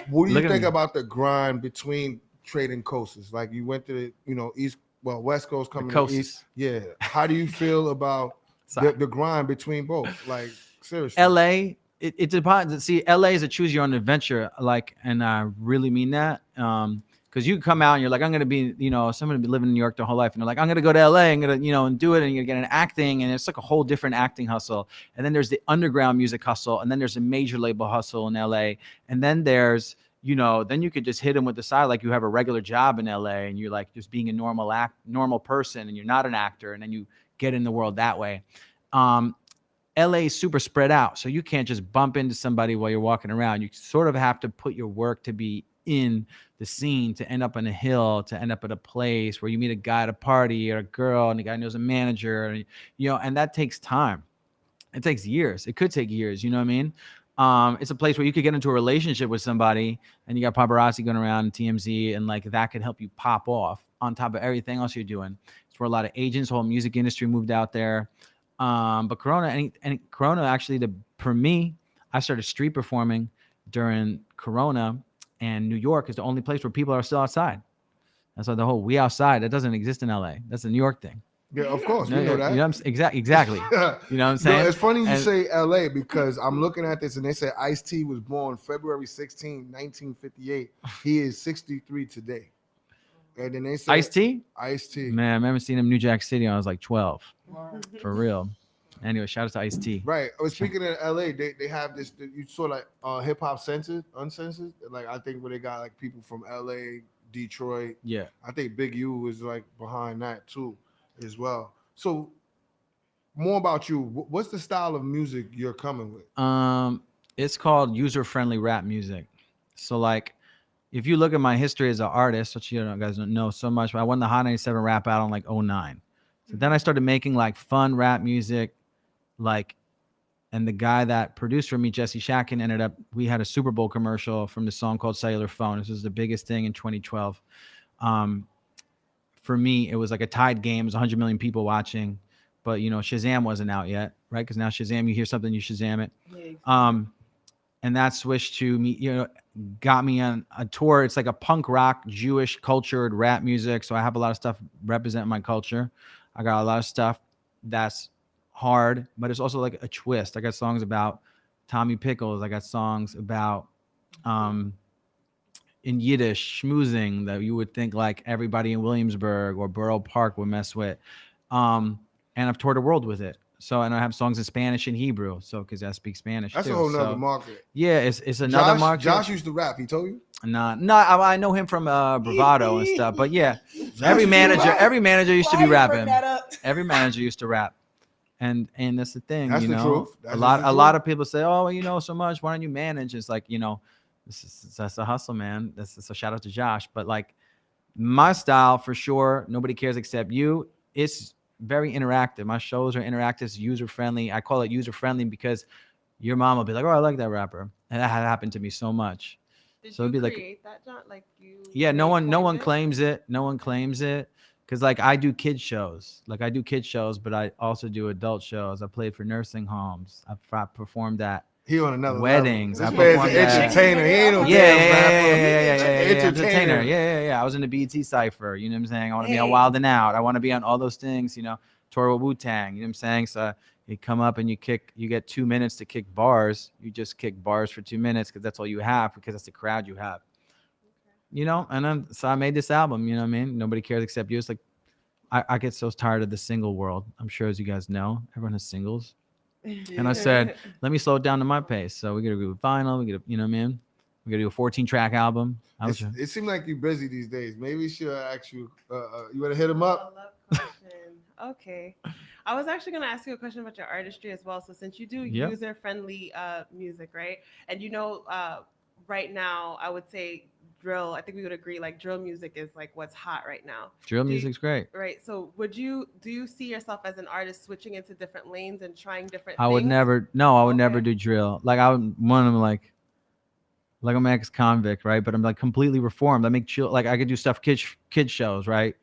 M: what do you think about the grind between trading coasts? Like you went to the West Coast coming to East. Yeah. How do you feel about the grind between both? Like seriously.
S: LA, it depends. See, LA is a choose your own adventure. Like, and I really mean that. Because you come out and you're like, I'm gonna be, someone to be living in New York their whole life, and they're like, I'm gonna go to LA, I'm gonna, and do it, and you're gonna get an acting, and it's like a whole different acting hustle. And then there's the underground music hustle, and then there's a major label hustle in LA, and then there's, then you could just hit them with the side, like you have a regular job in LA, and you're like just being a normal person, and you're not an actor, and then you get in the world that way. LA is super spread out, so you can't just bump into somebody while you're walking around. You sort of have to put your work to be in the scene, to end up on a hill, to end up at a place where you meet a guy at a party or a girl, and the guy knows a manager, and, and that takes time. It takes years. It could take years. You know what I mean? It's a place where you could get into a relationship with somebody, and you got paparazzi going around and TMZ, and like that could help you pop off on top of everything else you're doing. It's where a lot of agents, the whole music industry moved out there. But Corona, and Corona actually, for me, I started street performing during Corona, and New York is the only place where people are still outside. That's why the whole "we outside" that doesn't exist in LA. That's a New York thing.
M: Yeah, of course, we know that.
S: Exactly. You know what I'm saying?
M: It's funny you say LA because I'm looking at this and they say Ice-T was born February 16, 1958. He is 63 today. And then they say
S: Ice-T?
M: Ice-T.
S: Man, I remember seeing him in New Jack City when I was like 12. For real. Anyway, shout out to Ice-T.
M: Right. Speaking of LA, they have this, you sort of like hip hop uncensored. Like I think where they got like people from LA, Detroit.
S: Yeah.
M: I think Big U was like behind that too as well. So more about you. What's the style of music you're coming with?
S: It's called user-friendly rap music. So like if you look at my history as an artist, which you guys don't know so much, but I won the Hot 97 rap battle in like 2009. So then I started making like fun rap music, and the guy that produced for me, Jesse Shacken, we had a Super Bowl commercial from the song called Cellular Phone. This was the biggest thing in 2012. For me, it was like a tied game. It was 100 million people watching, but Shazam wasn't out yet, right? Because now Shazam, you hear something, you Shazam it. Yeah. And that switched to me, got me on a tour. It's like a punk rock, Jewish cultured rap music. So I have a lot of stuff representing my culture. I got a lot of stuff that's hard, but it's also like a twist. I got songs about Tommy Pickles. I got songs about in Yiddish schmoozing that you would think like everybody in Williamsburg or Borough Park would mess with. And I've toured the world with it. So, and I have songs in Spanish and Hebrew. So, because I speak Spanish
M: That's
S: too.
M: a whole nother
S: So,
M: market.
S: yeah, it's another market.
M: Josh used to rap. He told you?
S: No, I know him from Bravado and stuff. But yeah, every manager used to be rapping. Every manager used to rap, and that's the thing.
M: That's
S: you
M: the
S: know,
M: truth. That's
S: a
M: the
S: lot
M: truth.
S: of people say, "Oh, well, you know so much. Why don't you manage?" It's like, you know, that's a hustle, man. That's a shout out to Josh. But like my style, for sure, nobody cares except you. It's very interactive. My shows are interactive, it's user friendly. I call it user friendly because your mom will be like, "Oh, I like that rapper," and that had happened to me so much.
O: Did
S: So
O: you
S: it'd be like,
O: create that, John? Like you?
S: yeah, no one claims it. No one claims it. Cause like I do kid shows, but I also do adult shows. I played for nursing homes. I performed at
M: He on another
S: weddings.
M: level.
S: I
M: This man's
S: performed
M: an
S: at-
M: entertainer. He ain't no
S: yeah,
M: damn rapper.
S: entertainer. Yeah. I was in the BET Cypher. You know what I'm saying? I want to be on Wild and Out. I want to be on all those things. You know, tour with Wu-Tang. You know what I'm saying? So you come up and you get 2 minutes to kick bars. You just kick bars for 2 minutes because that's all you have, because that's the crowd you have. You know, and then so I made this album. You know what I mean? Nobody cares except you. It's like I get so tired of the single world. I'm sure, as you guys know, everyone has singles. And I said, let me slow it down to my pace. So we got to do vinyl. We got to, you know what I mean? We got to do a 14-track album.
M: It seemed like you're busy these days. Maybe we should ask you. You want to hit him up?
O: Okay. I was actually going to ask you a question about your artistry as well. So since you do
S: Yeah.
O: user-friendly music, right? And you know, right now, I would say drill, I think we would agree, like drill music is like what's hot right now.
S: Drill music's great.
O: Right. So do you see yourself as an artist switching into different lanes and trying different
S: I
O: things?
S: would never do drill. Like I would one of them like I'm an ex-convict, right? But I'm like completely reformed. I make chill, like I could do stuff kid shows, right?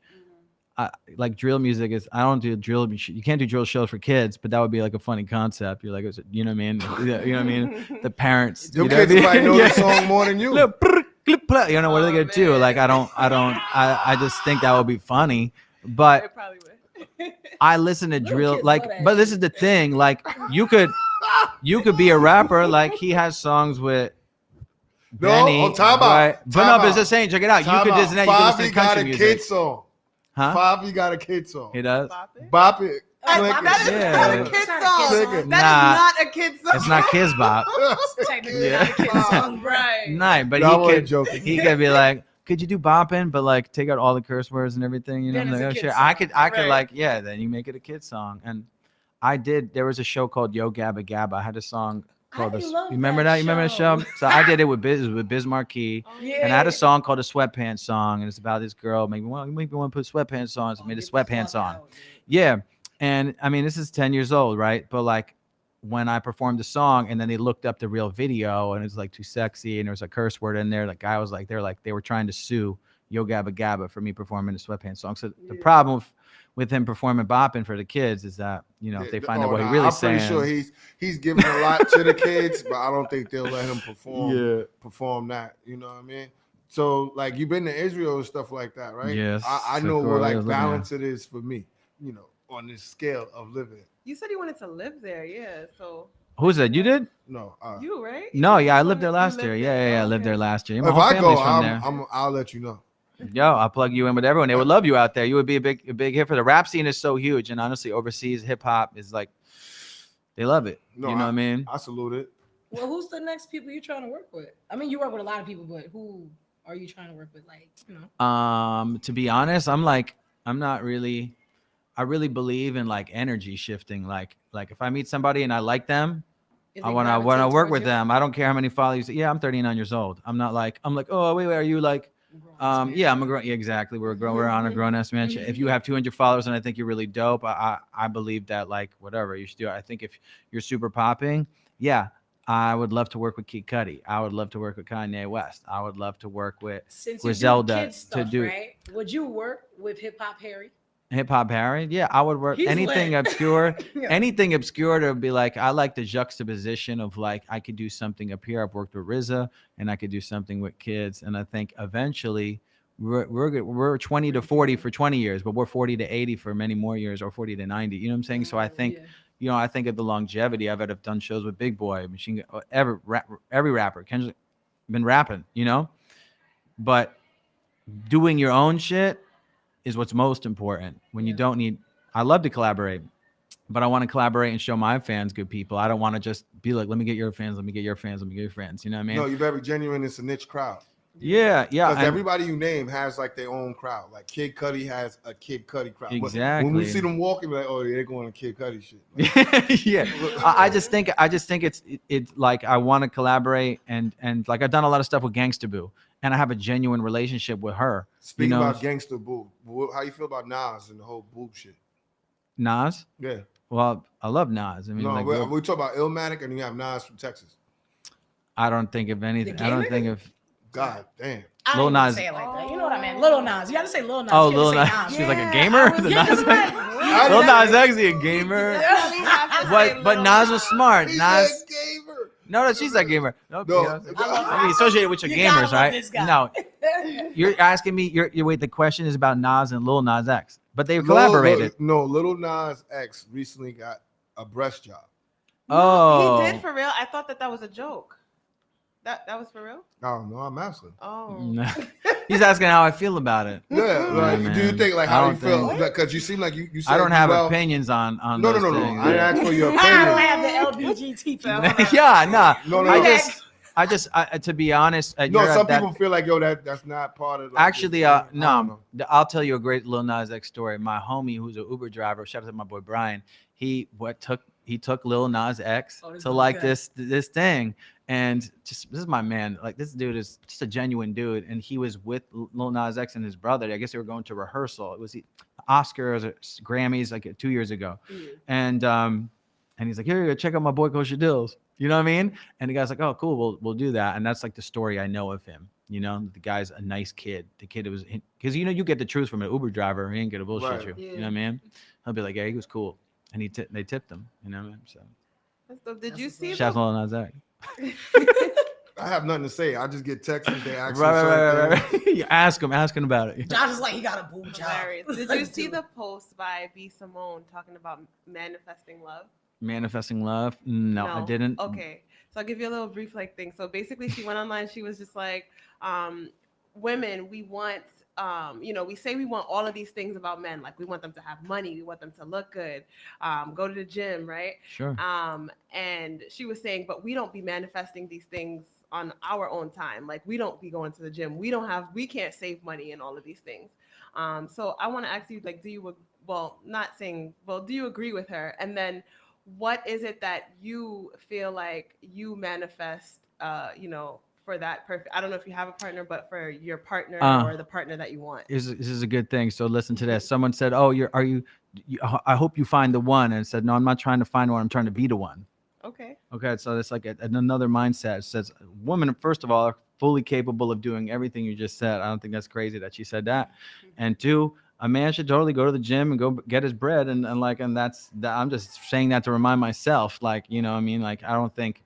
S: Like drill music is, I don't do drill. You can't do drill shows for kids, but that would be like a funny concept. You're like, you know what I mean? You know what I mean? The parents.
M: Your
S: you know
M: kids
S: what I
M: might
S: mean?
M: know
S: Yeah.
M: the song more than you.
S: You know, what are they gonna do? Like I just think that would be funny. But I listen to drill, like, but this is the thing, like you could be a rapper, like he has songs with Benny,
M: on time out.
S: right? But
M: Time
S: no, but it's
M: out.
S: the same. Check it out. You
M: Time
S: could
M: out.
S: just you could listen
M: Fabi
S: to
M: got
S: country
M: a
S: music.
M: kid song.
S: Huh?
M: Fabi got a kid song.
S: He does.
M: Bop it.
O: That
M: Click
O: is
M: it.
O: not a kid song.
M: Click it.
O: That is not a kid song.
S: It's not Kids Bop.
O: Technically
S: Yeah.
O: not a kid song, right?
S: Nah, but
M: No, I
S: he
M: wasn't
S: could.
M: joking.
S: He could be like, "Could you do bopping, but like take out all the curse words and everything?" You know,
O: Then
S: I'm
O: it's
S: like,
O: a
S: oh,
O: kid
S: sure.
O: song,
S: I could
O: right.
S: like, yeah. Then you make it a kid song, and I did. There was a show called Yo Gabba Gabba. I had a song called this. You remember that? You remember that show? So I did it with Biz Marquee, and I had a song called a Sweatpants Song, and it's about this girl. Maybe want to put sweatpants on. So I made a sweatpants song. Yeah, and I mean this is 10 years old, right? But like when I performed the song, and then they looked up the real video, and it was like too sexy, and there was a curse word in there. The guy was like, they were trying to sue Yo Gabba Gabba for me performing the sweatpants song. So the problem with him performing bopping for the kids is that, you know, if they find out what he really saying.
M: I'm pretty sure he's giving a lot to the kids, but I don't think they'll let him perform that. You know what I mean? So like you've been to Israel and stuff like that, right?
S: Yes,
M: I
S: so
M: know
S: cool.
M: what
S: I
M: like
S: was looking
M: balance it is for me, you know, on this scale of living.
O: You said you wanted to live there, yeah. So
S: Who's that? You did?
M: No,
O: you, right?
S: No, yeah, I lived there last year. Yeah, I lived there last year. My
M: If
S: whole
M: I go,
S: family's from there.
M: I'll let you know.
S: Yo, I'll plug you in with everyone. They would love you out there. You would be a big hit for the rap scene. Is so huge, and honestly, overseas hip hop is like they love it.
M: No,
S: you know what I mean?
M: I salute it.
N: Well, who's the next people you're trying to work with? I mean, you work with a lot of people, but who are you trying to work with? Like, you know.
S: To be honest, I really believe in like energy shifting. Like if I meet somebody and I like them, I want to work with them. I don't care how many followers. Yeah, I'm 39 years old. I'm like, oh wait, are you like? Yeah, I'm a grown. Yeah, exactly. We're on a grown ass man. If you have 200 followers and I think you're really dope, I believe that like whatever you should do. I think if you're super popping, yeah, I would love to work with Kid Cudi. I would love to work with Kanye West. I would love to work with Griselda
N: Stuff, right? Would you work with Hip Hop Harry?
S: Hip Hop Harry, yeah, I would work
N: He's
S: anything
N: lit.
S: obscure,
N: Yeah.
S: anything obscure to be like. I like the juxtaposition of like I could do something up here. I've worked with RZA, and I could do something with kids, and I think eventually we're 20 to 40 for 20 years, but we're 40 to 80 for many more years, or 40 to 90. You know what I'm saying? So I think you know, I think of the longevity of it. I've done shows with Big Boy, Machine Gun, every rapper. Kendrick been rapping, you know, but doing your own shit is what's most important. When you don't need, I love to collaborate, but I want to collaborate and show my fans good people. I don't want to just be like, let me get your fans, let me get your fans, let me get your friends. You know what I mean?
M: No, you're very genuine. It's a niche crowd.
S: Yeah.
M: Because everybody you name has like their own crowd. Like Kid Cudi has a Kid Cudi crowd. But
S: Exactly.
M: when we see them walking, we're like, oh, they're going to Kid Cudi shit. Like,
S: yeah. I just think it's like I want to collaborate and like I've done a lot of stuff with Gangsta Boo, and I have a genuine relationship with her.
M: Speaking
S: you know?
M: about Gangsta Boo, how you feel about Nas and the whole boob shit?
S: Nas?
M: Yeah.
S: Well, I love Nas. I mean,
M: No,
S: like,
M: we talk about Illmatic, and you have Nas from Texas.
S: I don't think of anything. I don't think of.
M: God damn.
N: I
S: Lil
N: didn't even
S: Nas.
N: say it like that. You know what I mean? Little Nas. You got to say Lil Nas.
S: Oh,
N: You
S: Lil
N: can't
S: Nas.
N: say
S: She's like a gamer. The Nas. Lil Nas X is a gamer. But Nas was smart. Nas. No, she's a gamer. No, I mean, associated with your
N: You gotta
S: gamers,
N: love
S: right?
N: this guy.
S: No, you're asking me. Wait. The question is about Nas and Lil Nas X, but they collaborated.
M: Little Nas X recently got a breast job.
S: Oh,
O: He did for real. I thought that was a joke. That was for real.
M: I don't know. I'm asking.
O: Oh.
S: He's asking how I feel about it.
M: Yeah, like,
S: man.
M: do you think like
S: I
M: how
S: don't
M: you feel?
S: think-
M: Because you seem like you said
S: I don't have
M: well,
S: opinions on.
M: No.
S: those things.
M: I asked for your
N: I don't
M: opinion.
N: have the LGBT people.
S: Yeah, nah.
M: No.
S: I just, to be honest,
M: No,
S: you're at
M: some
S: that-
M: people feel like that's not part of. Like,
S: Actually,
M: this thing. I don't
S: no.
M: know.
S: I'll tell you a great Lil Nas X story. My homie, who's an Uber driver, shout out to my boy Brian. He took Lil Nas X to like this thing, and just this is my man. Like this dude is just a genuine dude, and he was with Lil Nas X and his brother. I guess they were going to rehearsal. It was the Oscars or Grammys like 2 years ago, and he's like, here, check out my boy Kosher Dills. You know what I mean? And the guy's like, oh, cool, we'll do that. And that's like the story I know of him. You know, the guy's a nice kid. The kid was, because you get the truth from an Uber driver. He ain't gonna bullshit
M: Right.
S: you.
O: Yeah.
S: You know what I mean? He'll be like, yeah, he was cool, and they tipped him. You know what I mean? So
O: That's dope. Did you see?
S: shout out to Lil Nas X.
M: I have nothing to say. I just get texts. They ask
S: Right. You asking about it.
N: Josh is like, he got a boob job.
O: Hilarious. Did you see the post by B Simone talking about manifesting love?
S: Manifesting love? No, I didn't.
O: Okay. So I'll give you a little brief thing. So basically she went online, she was just like, women, we want we say we want all of these things about men. Like we want them to have money, we want them to look good, go to the gym, right?
S: Sure.
O: And she was saying, but we don't be manifesting these things on our own time. Like we don't be going to the gym. We can't save money and all of these things. So I want to ask you, like, do you agree with her? And then what is it that you feel like you manifest, for that perfect, I don't know if you have a partner, but for your partner or the partner that you want?
S: This is a good thing. So listen to this. Someone said, oh, I hope you find the one. And I said, no, I'm not trying to find one. I'm trying to be the one.
O: Okay.
S: So it's like another mindset. It says, women, first of all, are fully capable of doing everything you just said. I don't think that's crazy that she said that. And two, a man should totally go to the gym and go get his bread. And that's that. I'm just saying that to remind myself, like, you know what I mean? Like, I don't think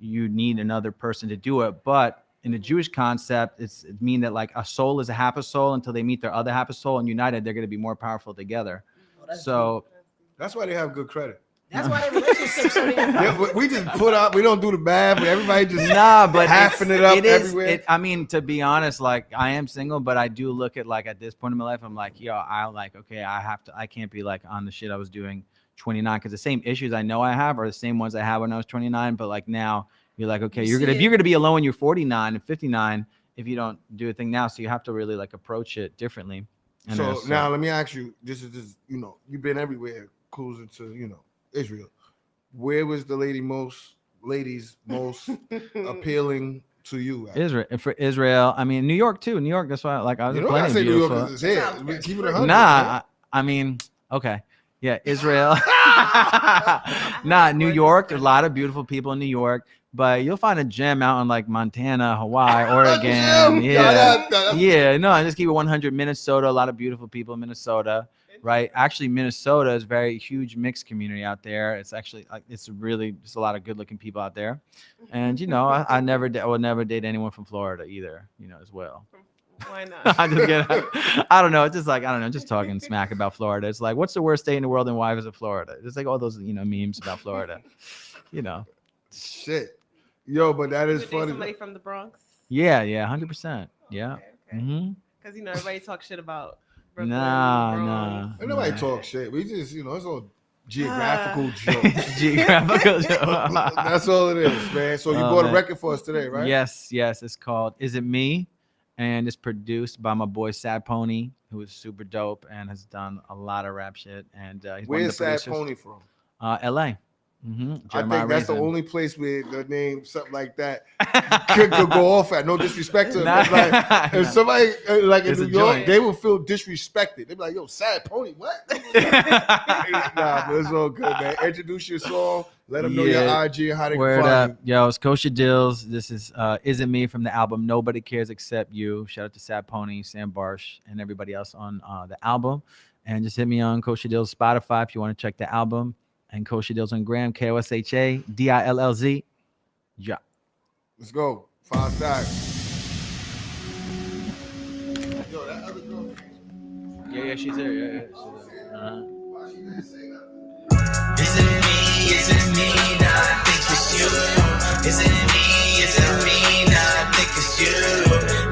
S: you need another person to do it. But in the Jewish concept, it means that like a soul is a half a soul until they meet their other half a soul, and united, they're going to be more powerful together.
M: That's why they have good credit.
N: That's why their relationships are
M: Yeah, we just put up. We don't do the bad, but everybody just
S: but
M: halfing it up everywhere.
S: I mean, to be honest, like I am single, but I do look at like at this point in my life, I'm like, I can't be like on the shit I was doing 29, because the same issues I know I have are the same ones I had when I was 29. But like now, you're like, okay, you're gonna be alone when you're 49 and 59 if you don't do a thing now. So you have to really like approach it differently.
M: So now let me ask you, this is just, you've been everywhere cruising to, Israel. Where was the ladies most appealing to you at?
S: Israel. For Israel, I mean New York too. New York, that's why like I was
M: I say New York is here. Keep it 100.
S: Nah, I mean, okay. Yeah, Israel. New York. There's a lot of beautiful people in New York, but you'll find a gem out in like Montana, Hawaii, Oregon. Yeah. No, I just keep it 100. Minnesota, a lot of beautiful people in Minnesota, right? Actually, Minnesota is a very huge mixed community out there. It's actually like it's a lot of good-looking people out there, and I will never date anyone from Florida either, as well.
O: Why not?
S: I just get. I don't know. It's just like I don't know. Just talking smack about Florida. It's like, what's the worst state in the world and why visit Florida? It's like all those memes about Florida.
M: Shit. Yo, but that is
O: Would date
M: funny.
O: somebody from the Bronx?
S: Yeah, 100%. Yeah. Mm-hmm.
O: Because everybody talks shit about Brooklyn.
S: Nah.
M: Ain't nobody talk shit. We just, it's all geographical jokes.
S: Geographical joke.
M: That's all it is, man. So you bought a record for us today, right?
S: Yes. It's called "Is It Me," and it's produced by my boy Sad Pony, who is super dope and has done a lot of rap shit. And he's one of the
M: Where's Sad
S: producers.
M: Pony from?
S: L.A. Mm-hmm.
M: I think that's the only place where the name something like that could go off at. No disrespect to him.
S: Nah.
M: Like, if somebody like in
S: It's
M: New
S: a
M: York,
S: joint.
M: they will feel disrespected. They'd be like, "Yo, Sad Pony, what?" Nah, but it's all good, man. Introduce your song. Let them know your IG and how they
S: Word
M: can
S: up.
M: find
S: Yo, it's Kosher Dills. This is Isn't Me from the album Nobody Cares Except You. Shout out to Sad Pony, Sam Barsh, and everybody else on the album. And just hit me on Kosher Dills Spotify if you want to check the album. And Kosher Dills on Gram, KOSHA DILLZ. Yeah.
M: Let's go. 5 stacks. Yo, that other girl.
S: Yeah, she's there. Yeah.
J: Is it me, now I think it's you. Is it me, now I think it's you.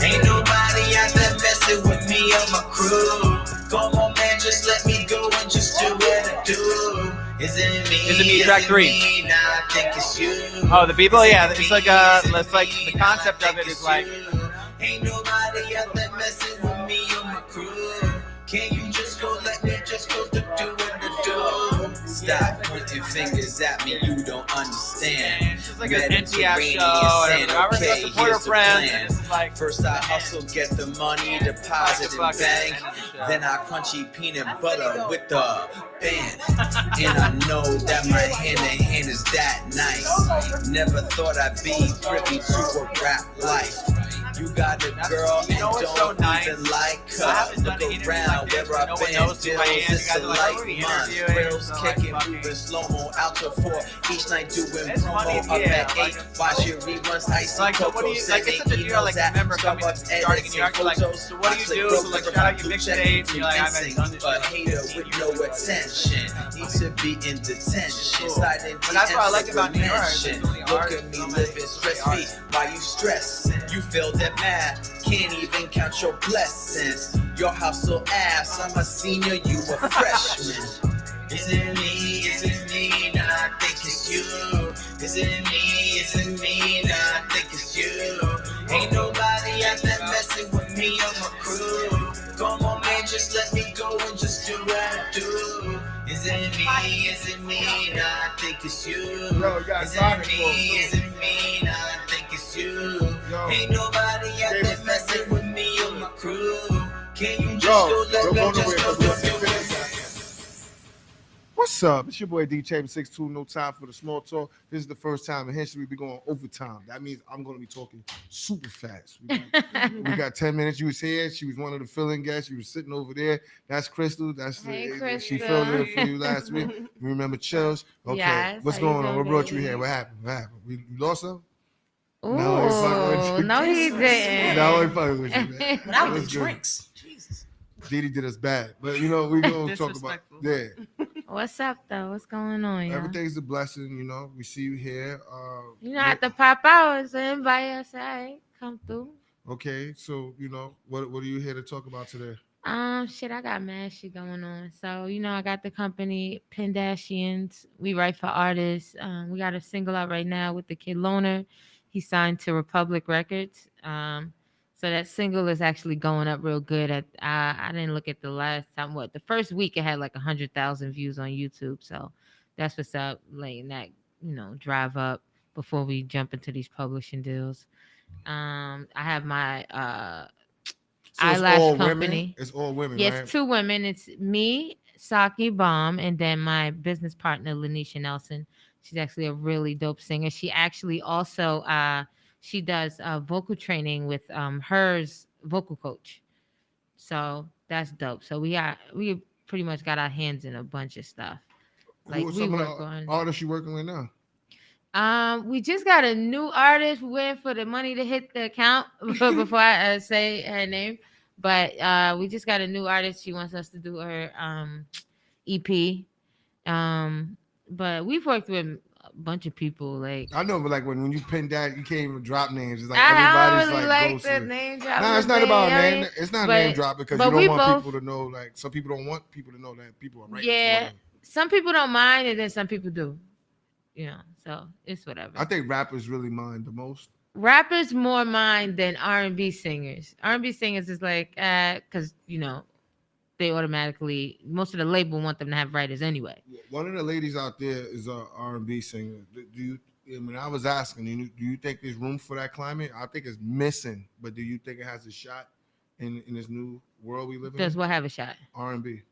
J: Ain't nobody out there messing with me or my crew. Come on, man, just let me go and just do what I do. Is it me,
S: track 3.
J: Now I think it's you.
S: Oh, the people? Yeah, it's like the concept of it is like
J: Ain't nobody out there messing with me or my crew. Can you just go let me just go to do what I do? Stop pointing fingers at me, you don't understand.
S: It's like an NTS show. Remember the supporter friends.
J: First I hustle, get the money, deposit in bank. Then I crunchy peanut butter with the band. And I know that my hand in hand is that nice. Never thought I'd be privy to a rap life. You got a girl and don't even like her. Look around where I've been, deals, it's a light month. Grills kicking, moving slow-mo out to 4. Each night doing promo up at 8. Watch your reruns, icy cocoa, sending emails at Starbucks, editing photos.
S: So what do you do? So like shout out your mixtape. You're like, I've done this
J: a hater with no attention. Needs to be in detention. Slide in
S: But that's what I like about New York.
J: Look at me living stress-free while you stress. You feel that mad, can't even count your blessings. Your hustle ass, I'm a senior, you a freshman. Is it me, now I think it's you. Is it me, now I think it's you. Ain't nobody out there messing with me or my crew. Come on, man, just let me go and just do what I do. Is it me, now I think it's you. Is it me, now I think it's you. Ain't nobody out there messing with me or my crew. Can you just go let me just go do it?
M: What's up? It's your boy D Chamber 62. No time for the small talk. This is the first time in history we going overtime. That means I'm going to be talking super fast. We got 10 minutes. You was here. She was one of the fill-in guests. You was sitting over there. That's Crystal. She filled in for you last week. You remember Chills? Okay.
A: Yes,
M: What's
A: how you
M: going on? What
A: doing,
M: brought you
A: baby?
M: here? What happened? We lost something?
A: Ooh,
M: No,
A: no, he didn't.
M: No, I'm fucking with you, man.
N: Without the
M: What's good?
N: drinks. Jesus.
M: Didi did us bad. But, we going to talk about
A: What's up, though? What's going on, y'all?
M: Everything's a blessing, we see you here.
A: You know, at the pop hours and by your side, come through.
M: Okay, so what are you here to talk about today?
A: Shit, I got mad shit going on. So, I got the company Pendashians. We write for artists. We got a single out right now with the kid Loner. He signed to Republic Records. So that single is actually going up real good. I didn't look at the last time. The first week it had like 100,000 views on YouTube. So that's what's up. Letting that drive up before we jump into these publishing deals. I have my eyelash company.
M: Women? It's all women.
A: Yes,
M: right?
A: 2 women. It's me, Saki Bomb, and then my business partner Lanisha Nelson. She's actually a really dope singer. She actually also she does vocal training with hers vocal coach. So that's dope. So we pretty much got our hands in a bunch of stuff. Like
M: Who are
A: we
M: some of
A: work
M: the
A: on
M: artists you working with now?
T: We just got a new artist. We're waiting for the money to hit the account before I say her name. But we just got a new artist. She wants us to do her EP. But we've worked with a bunch of people. Like
M: I know, but like when you pin that, you can't even drop names. It's like
T: I
M: everybody's
T: don't really
M: like
T: like the name drop.
M: Nah, it's not about name. It's not name drop because you don't want people to know. Like some people don't want people to know that people are writing for them.
T: Some people don't mind, and then some people do. You know, so it's whatever.
M: I think rappers really mind the most.
T: Rappers more mind than R&B singers. R&B singers is like, because you know, they automatically most of the label want them to have writers anyway.
M: One of the ladies out there is a R&B singer. Do you? I mean, I was asking, do you think there's room for that climate? I think it's missing, but do you think it has a shot in this new world we live in?
T: Does what have a shot?
M: R&B.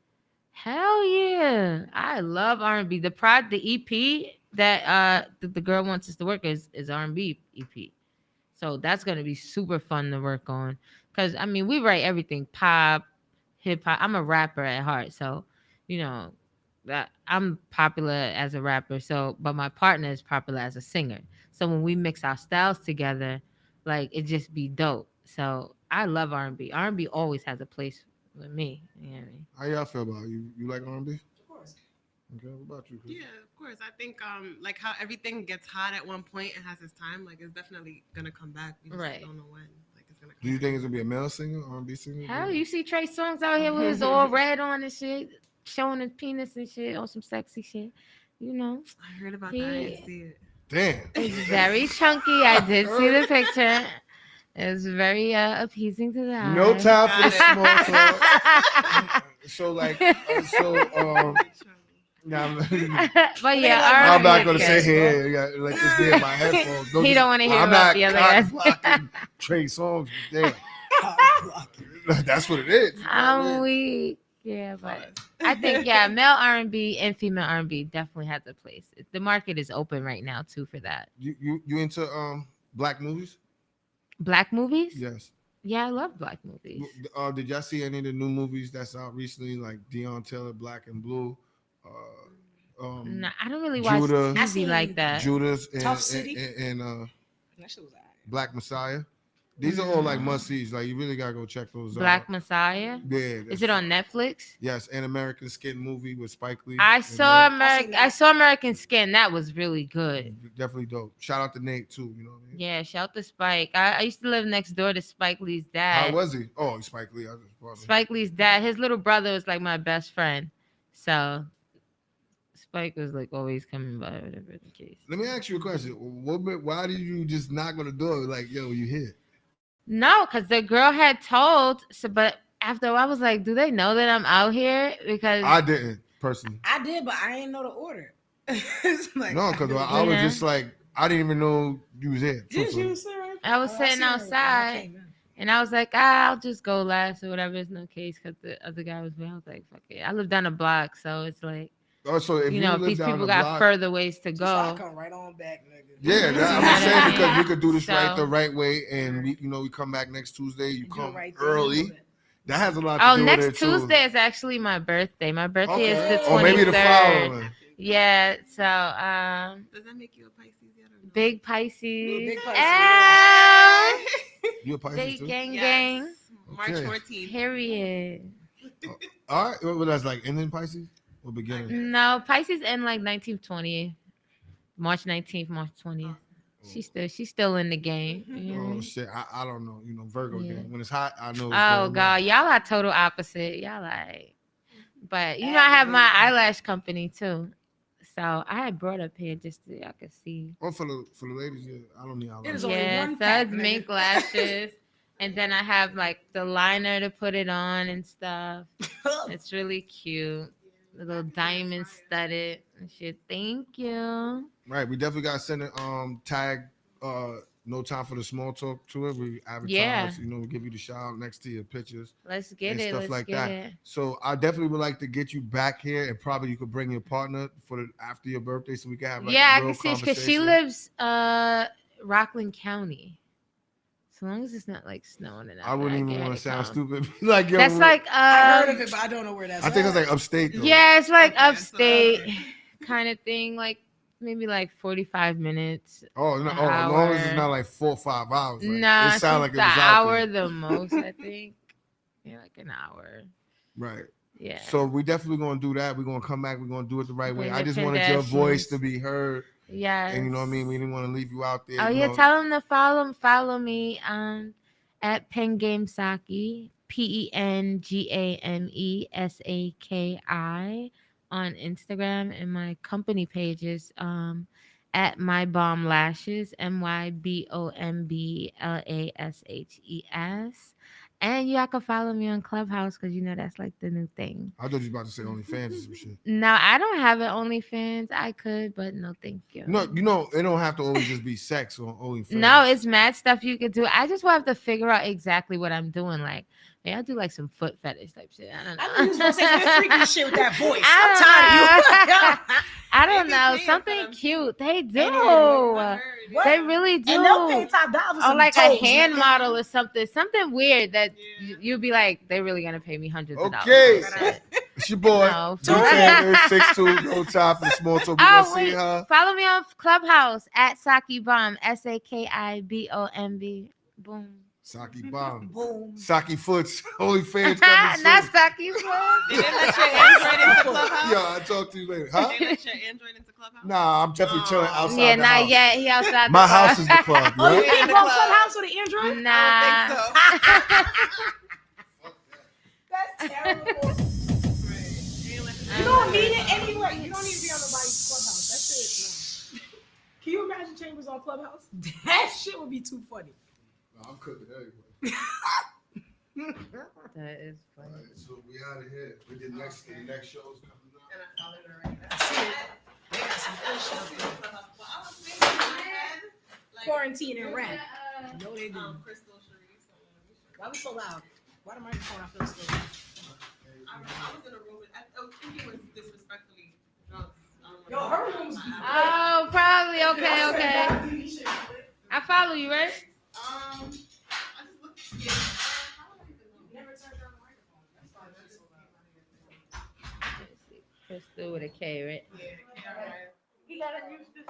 T: Hell yeah, I love R&B. The EP that the girl wants us to work is R&B EP, so that's gonna be super fun to work on. Cause I mean, we write everything: pop, hip hop. I'm a rapper at heart, so you know that I'm popular as a rapper. So, but my partner is popular as a singer. So when we mix our styles together, like it just be dope. So I love R&B. R&B always has a place with me. You know what I mean?
M: How y'all feel about it? You like R&B?
O: Of course.
M: Okay, what about you, Chris?
O: Yeah, of course. I think like how everything gets hot at one point and has its time, like it's definitely gonna come back. We just don't know when. Like it's gonna come
M: Do you think it's gonna be a male singer, R&B singer?
T: Hell, you see Trey Songz out here with his all red on and shit, showing his penis and shit on some sexy shit. You know.
O: I heard about that. I didn't see it.
M: Damn.
T: It's very chunky. I did see the picture. It's very appeasing to the eye.
M: No time for the small talk. So like,
T: but yeah,
M: I'm not gonna sit here and let this be in my headphones.
T: He don't want to hear about the other guys.
M: Trey Songz, damn. That's what it is.
T: I'm weak. Yeah, but I think male R&B and female R&B definitely has a place. The market is open right now too for that.
M: You into black movies?
T: Black movies?
M: Yes.
T: Yeah, I love black movies.
M: Did y'all see any of the new movies that's out recently, like Deion Taylor, Black and Blue?
T: No, I don't really watch TV like that.
M: Judas and,
N: Tough City
M: and
N: that shit was
M: Black Messiah. These are all like must-sees. Like you really gotta go check those out.
T: Black Messiah.
M: Yeah.
T: Is it on Netflix?
M: Yes, an American Skin movie with Spike Lee.
T: I saw American Skin. That was really good.
M: Definitely dope. Shout out to Nate too. You know what I mean?
T: Yeah, shout out to Spike. I used to live next door to Spike Lee's dad.
M: How was he? Oh, Spike Lee.
T: Spike Lee's dad. His little brother was like my best friend. So Spike was like always coming by, whatever the case.
M: Let me ask you a question. Why did you just knock on the door like, yo, you here?
T: No, because the girl had told. So, but after I was like, do they know that I'm out here? Because
M: I didn't personally.
N: I did, but I didn't know the order. Like,
M: no, because I was just like, I didn't even know you was there.
N: Did you, sir?
T: I was sitting outside, and I was like, I'll just go last or whatever. It's no case because the other guy was there. I was like, fuck it. I live down a block, so it's like.
M: Oh, so if
T: you know, if these people got further ways to go,
N: I come right on back, nigga.
M: Yeah, I'm saying because we could do this the right way, and we come back next Tuesday. You come early. That has a lot to do with it too.
T: Next Tuesday is actually my birthday. My birthday is the 23rd.
M: Or maybe the following.
T: Yeah, so
O: does that make you a Pisces yet? Or no?
T: Big Pisces.
N: Big Pisces.
M: You a Pisces too?
T: Gang.
O: March 14th.
T: Period.
M: All right, well that's like ending Pisces. Or beginning?
T: No, Pisces end like 19th, 20th. March 19th, March 20th. She's still in the game.
M: Oh shit. I don't know. You know, Virgo game. When it's hot, I know
T: it's God, y'all are total opposite. Y'all like, but you know, I have my eyelash company too. So I had brought up here just so y'all could see.
M: Oh, for the ladies, yeah, I don't need eyelashes.
T: Yeah, so it's mink lashes. And then I have like the liner to put it on and stuff. It's really cute. The little diamond studded and shit. Thank you.
M: Right, we definitely got to send it. Tag. No time for the small talk to it. We advertise. You know, we give you the shout out next to your pictures.
T: Let's get
M: and
T: it.
M: Stuff
T: Let's
M: like
T: get
M: that.
T: it.
M: So I definitely would like to get you back here, and probably you could bring your partner for after your birthday, so we can have like
T: I can see because she lives Rockland County. As long as it's not like snowing and
M: I wouldn't even want to sound stupid. Like yo,
T: that's like
N: I heard of it, but I don't know where that's.
M: I think it's like upstate. Though.
T: Yeah, it's like upstate kind of thing. Like maybe like 45 minutes.
M: Oh, no,
T: an
M: oh, as long as it's
T: hour.
M: not like 4 or 5 hours. Like,
T: Nah,
M: it sounds like it
T: the
M: was out
T: hour
M: there.
T: the most, I think. Yeah, like an hour.
M: Right.
T: Yeah.
M: So we definitely gonna do that. We're gonna come back. We're gonna do it the right way.
T: Bring
M: I
T: the
M: just wanted your voice
T: Kardashians.
M: to be heard.
T: Yes.
M: And you know what I mean? We didn't want to leave you out there.
T: Oh
M: you
T: yeah,
M: know.
T: tell them to follow me at Pen Game Saki, PenGamesaki on Instagram, and my company pages at My Bomb Lashes, MyBombLashes. And y'all can follow me on Clubhouse because you know that's like the new thing.
M: I thought you was about to say OnlyFans or some shit.
T: No, I don't have an OnlyFans. I could, but no, thank you.
M: No, you know, it don't have to always just be sex on OnlyFans.
T: No, it's mad stuff you could do. I just will have to figure out exactly what I'm doing. Like, maybe I'll do like some foot fetish type shit. I don't know.
N: I knew you was gonna say some freaky shit with that voice. I'm tired of you.
T: I don't know. Something cute. They do.
N: What?
T: They really do.
N: And they'll pay top dollar for
T: Or
N: some
T: like
N: toes,
T: a hand
N: man.
T: model or something. Something weird that you'll be like, they're really gonna pay me hundreds of dollars.
M: Okay.
T: for that.
M: It's your boy.
T: No.
M: D-Tamer, 6'2", no time for the small talk. We
T: Oh
M: gonna
T: wait,
M: see her.
T: follow me on Clubhouse at Saki Bomb, SAKIBOMB. Boom.
M: Saki Bomb.
N: Boom.
M: Saki Foots. OnlyFans coming
T: Not
M: soon.
T: Saki Foot.
O: Did they let your Android into Clubhouse?
M: Yeah, I'll talk to you later. Huh?
O: Did they let your Android into Clubhouse?
M: Nah, I'm definitely chilling outside
T: Yeah,
M: the
T: not
M: house.
T: yet. He outside.
M: My
T: the
M: house
T: club.
M: is the club.
N: Oh, you
M: Right?
N: can't go on Clubhouse with an Android?
T: Nah.
N: That's terrible. You don't need it anyway. You don't need to be on nobody's Clubhouse. That's it. No. Can you imagine Chambers on Clubhouse? That shit would be too funny.
M: No, I'm cooking anyway.
T: That is funny.
M: Right, so we out of here. The next show's coming up.
N: Quarantine and rap. No, they do. Why we so loud? Why the microphone I feel so loud?
O: I was in a room. I think it was disrespectfully drunk.
N: Yo, her room's
T: Oh, probably. Okay. I follow you, right?
O: I just looked scared.
T: Crystal with a K, right?
O: Yeah.
N: He gotta use this.